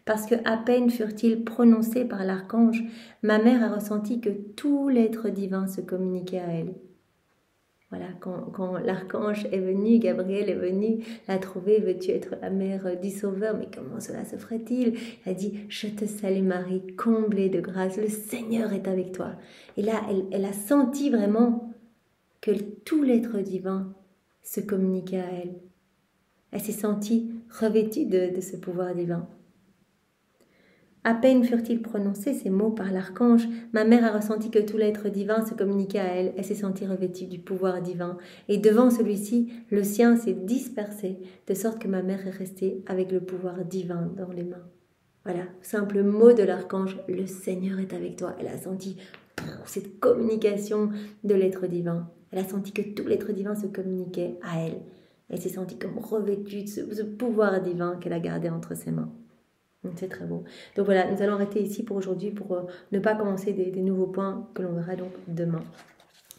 Parce que à peine furent-ils prononcés par l'archange, ma mère a ressenti que tout l'être divin se communiquait à elle. Voilà, quand l'archange est venu, Gabriel est venu la trouver, veux-tu être la mère du Sauveur? Mais comment cela se ferait-il? Elle a dit, je te salue Marie, comblée de grâce, le Seigneur est avec toi. Et là, elle a senti vraiment que tout l'être divin se communiquait à elle. Elle s'est sentie revêtue de ce pouvoir divin. À peine furent-ils prononcés ces mots par l'archange, ma mère a ressenti que tout l'être divin se communiquait à elle. Elle s'est sentie revêtue du pouvoir divin. Et devant celui-ci, le sien s'est dispersé, de sorte que ma mère est restée avec le pouvoir divin dans les mains. Voilà, simple mot de l'archange, le Seigneur est avec toi. Elle a senti cette communication de l'être divin. Elle a senti que tout l'être divin se communiquait à elle. Elle s'est sentie comme revêtue de ce pouvoir divin qu'elle a gardé entre ses mains. C'est très beau. Donc voilà, nous allons arrêter ici pour aujourd'hui pour ne pas commencer des nouveaux points que l'on verra donc demain.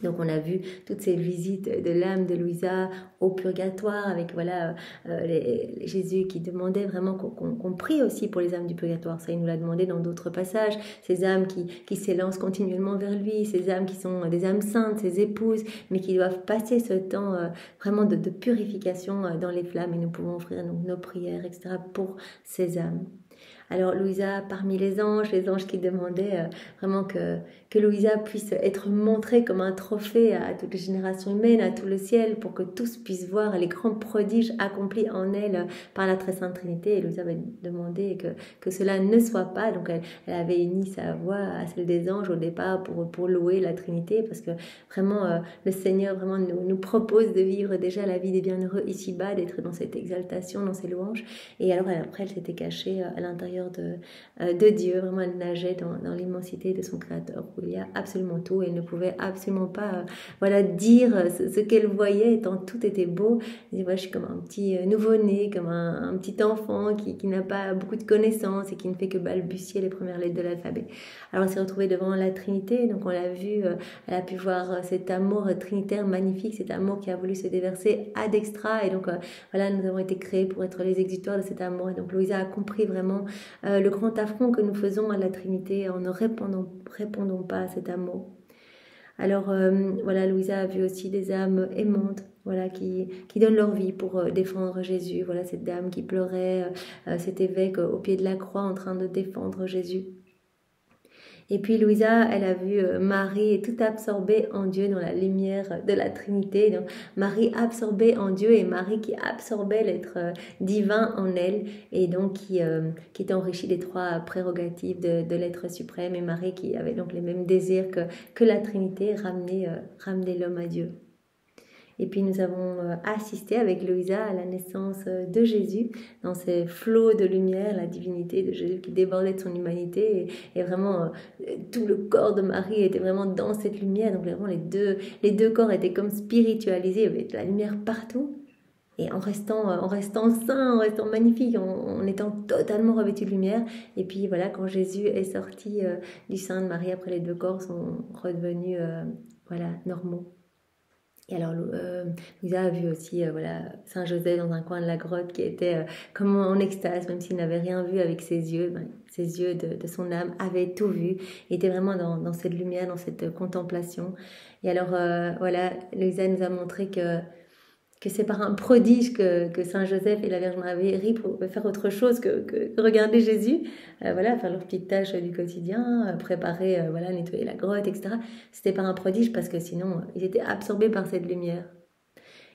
Donc on a vu toutes ces visites de l'âme de Louisa au purgatoire avec voilà Jésus qui demandait vraiment qu'on prie aussi pour les âmes du purgatoire. Ça, il nous l'a demandé dans d'autres passages. Ces âmes qui s'élancent continuellement vers lui, ces âmes qui sont des âmes saintes, ses épouses, mais qui doivent passer ce temps vraiment de purification dans les flammes. Et nous pouvons offrir donc nos prières, etc. pour ces âmes. Alors Louisa, parmi les anges qui demandaient vraiment que Louisa puisse être montrée comme un trophée à toutes les générations humaines, à tout le ciel, pour que tous puissent voir les grands prodiges accomplis en elle par la très sainte Trinité. Et Louisa avait demandé que cela ne soit pas. Donc elle avait uni sa voix à celle des anges au départ pour louer la Trinité, parce que vraiment le Seigneur vraiment nous propose de vivre déjà la vie des bienheureux ici-bas, d'être dans cette exaltation, dans ces louanges. Et alors après elle s'était cachée à l'intérieur de Dieu, vraiment elle nageait dans l'immensité de son Créateur, où il y a absolument tout, et elle ne pouvait absolument pas dire ce qu'elle voyait, tant tout était beau. Elle disait, voilà, je suis comme un petit nouveau-né, comme un petit enfant qui n'a pas beaucoup de connaissances et qui ne fait que balbutier les premières lettres de l'alphabet. Alors elle s'est retrouvée devant la Trinité, donc on l'a vu, elle a pu voir cet amour trinitaire magnifique, cet amour qui a voulu se déverser ad extra, et donc voilà, nous avons été créés pour être les exutoires de cet amour. Et donc Louisa a compris vraiment le grand affront que nous faisons à la Trinité en ne répondons pas à cet amour. Alors voilà, Louisa a vu aussi des âmes aimantes, voilà, qui donnent leur vie pour défendre Jésus. Voilà, cette dame qui pleurait, cet évêque au pied de la croix en train de défendre Jésus. Et puis Louisa, elle a vu Marie tout absorbée en Dieu dans la lumière de la Trinité. Donc Marie absorbée en Dieu, et Marie qui absorbait l'être divin en elle, et donc qui était enrichie des trois prérogatives de l'être suprême, et Marie qui avait donc les mêmes désirs que la Trinité, ramener l'homme à Dieu. Et puis nous avons assisté avec Louisa à la naissance de Jésus, dans ces flots de lumière, la divinité de Jésus qui débordait de son humanité, et vraiment tout le corps de Marie était vraiment dans cette lumière. Donc vraiment les deux corps étaient comme spiritualisés, il y avait de la lumière partout. Et en restant saint, en restant magnifique, en étant totalement revêtu de lumière. Et puis voilà, quand Jésus est sorti du sein de Marie, après les deux corps sont redevenus normaux. Et alors, Louisa a vu aussi Saint Joseph dans un coin de la grotte qui était comme en extase, même s'il n'avait rien vu avec ses yeux. Ses yeux de son âme avaient tout vu. Il était vraiment dans cette lumière, dans cette contemplation. Et alors, Louisa nous a montré que c'est par un prodige que Saint Joseph et la Vierge Marie pouvaient faire autre chose que regarder Jésus, faire leurs petites tâches du quotidien, préparer, nettoyer la grotte, etc. C'était par un prodige, parce que sinon, ils étaient absorbés par cette lumière.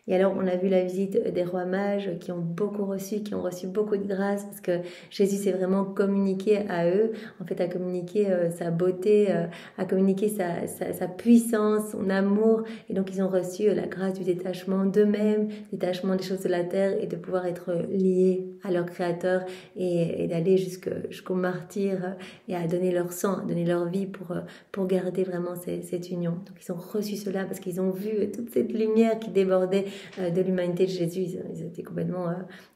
Et alors, on a vu la visite des rois mages qui ont reçu beaucoup de grâce, parce que Jésus s'est vraiment communiqué à eux, en fait, a communiqué sa beauté, a communiqué sa puissance, son amour. Et donc, ils ont reçu la grâce du détachement d'eux-mêmes, détachement des choses de la terre, et de pouvoir être liés à leur Créateur, et d'aller jusqu'au martyr, et à donner leur sang, à donner leur vie pour garder vraiment cette union. Donc, ils ont reçu cela parce qu'ils ont vu toute cette lumière qui débordait de l'humanité de Jésus. Ils étaient complètement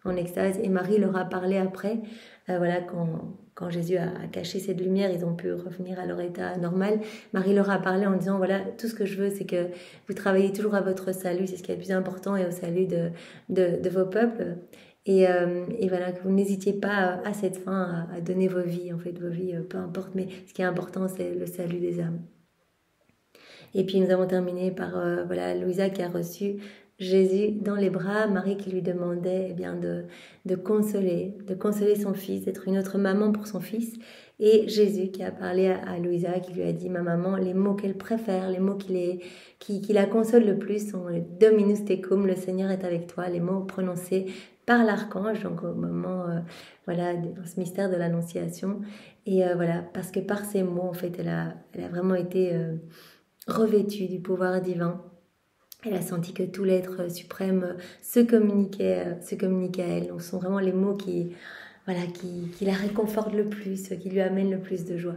en extase, et Marie leur a parlé après, quand Jésus a caché cette lumière, ils ont pu revenir à leur état normal. Marie leur a parlé en disant, voilà, tout ce que je veux, c'est que vous travaillez toujours à votre salut, c'est ce qui est le plus important, et au salut de vos peuples, et voilà, que vous n'hésitiez pas à cette fin à donner vos vies, en fait, vos vies, peu importe, mais ce qui est important, c'est le salut des âmes. Et puis nous avons terminé par Louisa qui a reçu Jésus dans les bras, Marie qui lui demandait de consoler son fils, d'être une autre maman pour son fils, et Jésus qui a parlé à Louisa, qui lui a dit, ma maman, les mots qu'elle préfère, les mots qui la consolent le plus sont le Dominus tecum, le Seigneur est avec toi, les mots prononcés par l'archange, donc au moment dans ce mystère de l'Annonciation, et parce que par ces mots, en fait, elle a vraiment été revêtue du pouvoir divin. Elle a senti que tout l'être suprême se communiquait à elle. Donc ce sont vraiment les mots qui la réconfortent le plus, qui lui amènent le plus de joie.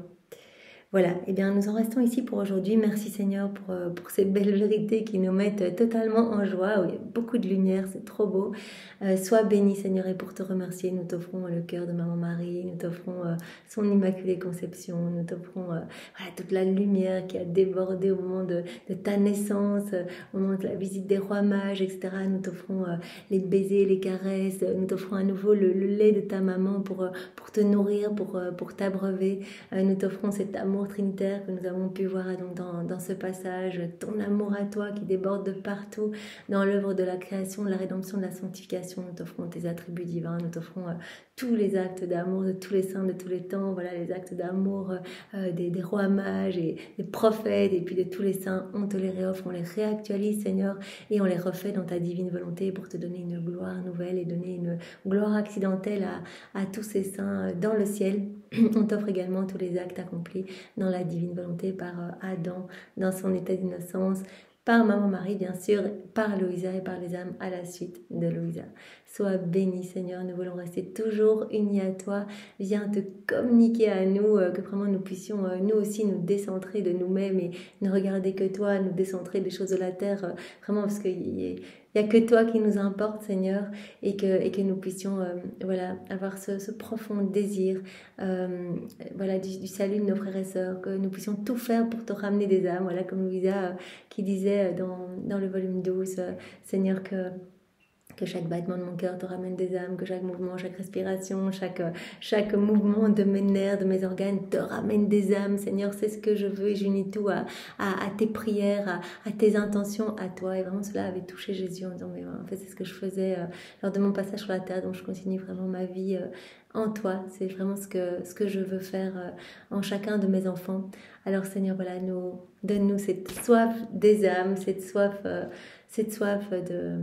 Voilà, et bien nous en restons ici pour aujourd'hui. Merci Seigneur pour ces belles vérités qui nous mettent totalement en joie, où il y a beaucoup de lumière, c'est trop beau. Sois béni Seigneur, et pour te remercier, nous t'offrons le cœur de Maman Marie, nous t'offrons son Immaculée Conception, nous t'offrons toute la lumière qui a débordé au moment de ta naissance, au moment de la visite des rois mages, etc. Nous t'offrons les baisers, les caresses, nous t'offrons à nouveau le lait de ta maman pour te nourrir, pour t'abreuver. Nous t'offrons cet amour l'amour trinitaire que nous avons pu voir donc dans ce passage, ton amour à toi qui déborde de partout dans l'œuvre de la création, de la rédemption, de la sanctification. Nous t'offrons tes attributs divins, nous t'offrons tous les actes d'amour de tous les saints de tous les temps, voilà les actes d'amour des rois mages et des prophètes et puis de tous les saints, on te les réoffre, on les réactualise Seigneur et on les refait dans ta divine volonté pour te donner une gloire nouvelle et donner une gloire accidentelle à tous ces saints dans le ciel. On t'offre également tous les actes accomplis dans la divine volonté par Adam dans son état d'innocence, par Maman Marie bien sûr, par Louisa et par les âmes à la suite de Louisa. Sois béni Seigneur, nous voulons rester toujours unis à toi. Viens te communiquer à nous, que vraiment nous puissions nous aussi nous décentrer de nous-mêmes et ne regarder que toi, nous décentrer des choses de la terre, vraiment parce qu'il n'y a que toi qui nous importe Seigneur et que nous puissions voilà, avoir ce profond désir voilà, du salut de nos frères et sœurs, que nous puissions tout faire pour te ramener des âmes, voilà, comme Louisa qui disait dans le volume 12, Seigneur, que chaque battement de mon cœur te ramène des âmes, que chaque mouvement, chaque respiration, chaque mouvement de mes nerfs, de mes organes te ramène des âmes. Seigneur, c'est ce que je veux et j'unis tout à tes prières, à tes intentions, à toi. Et vraiment, cela avait touché Jésus en disant, mais en fait, c'est ce que je faisais lors de mon passage sur la terre, donc je continue vraiment ma vie en toi. C'est vraiment ce que je veux faire en chacun de mes enfants. Alors Seigneur, voilà, donne-nous cette soif des âmes, cette soif de...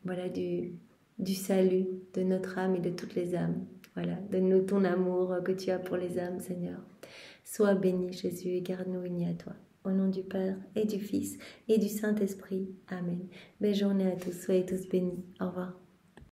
voilà, du salut de notre âme et de toutes les âmes. Voilà, donne-nous ton amour que tu as pour les âmes, Seigneur. Sois béni, Jésus, et garde-nous unis à toi. Au nom du Père et du Fils et du Saint-Esprit. Amen. Belle journée à tous, soyez tous bénis. Au revoir.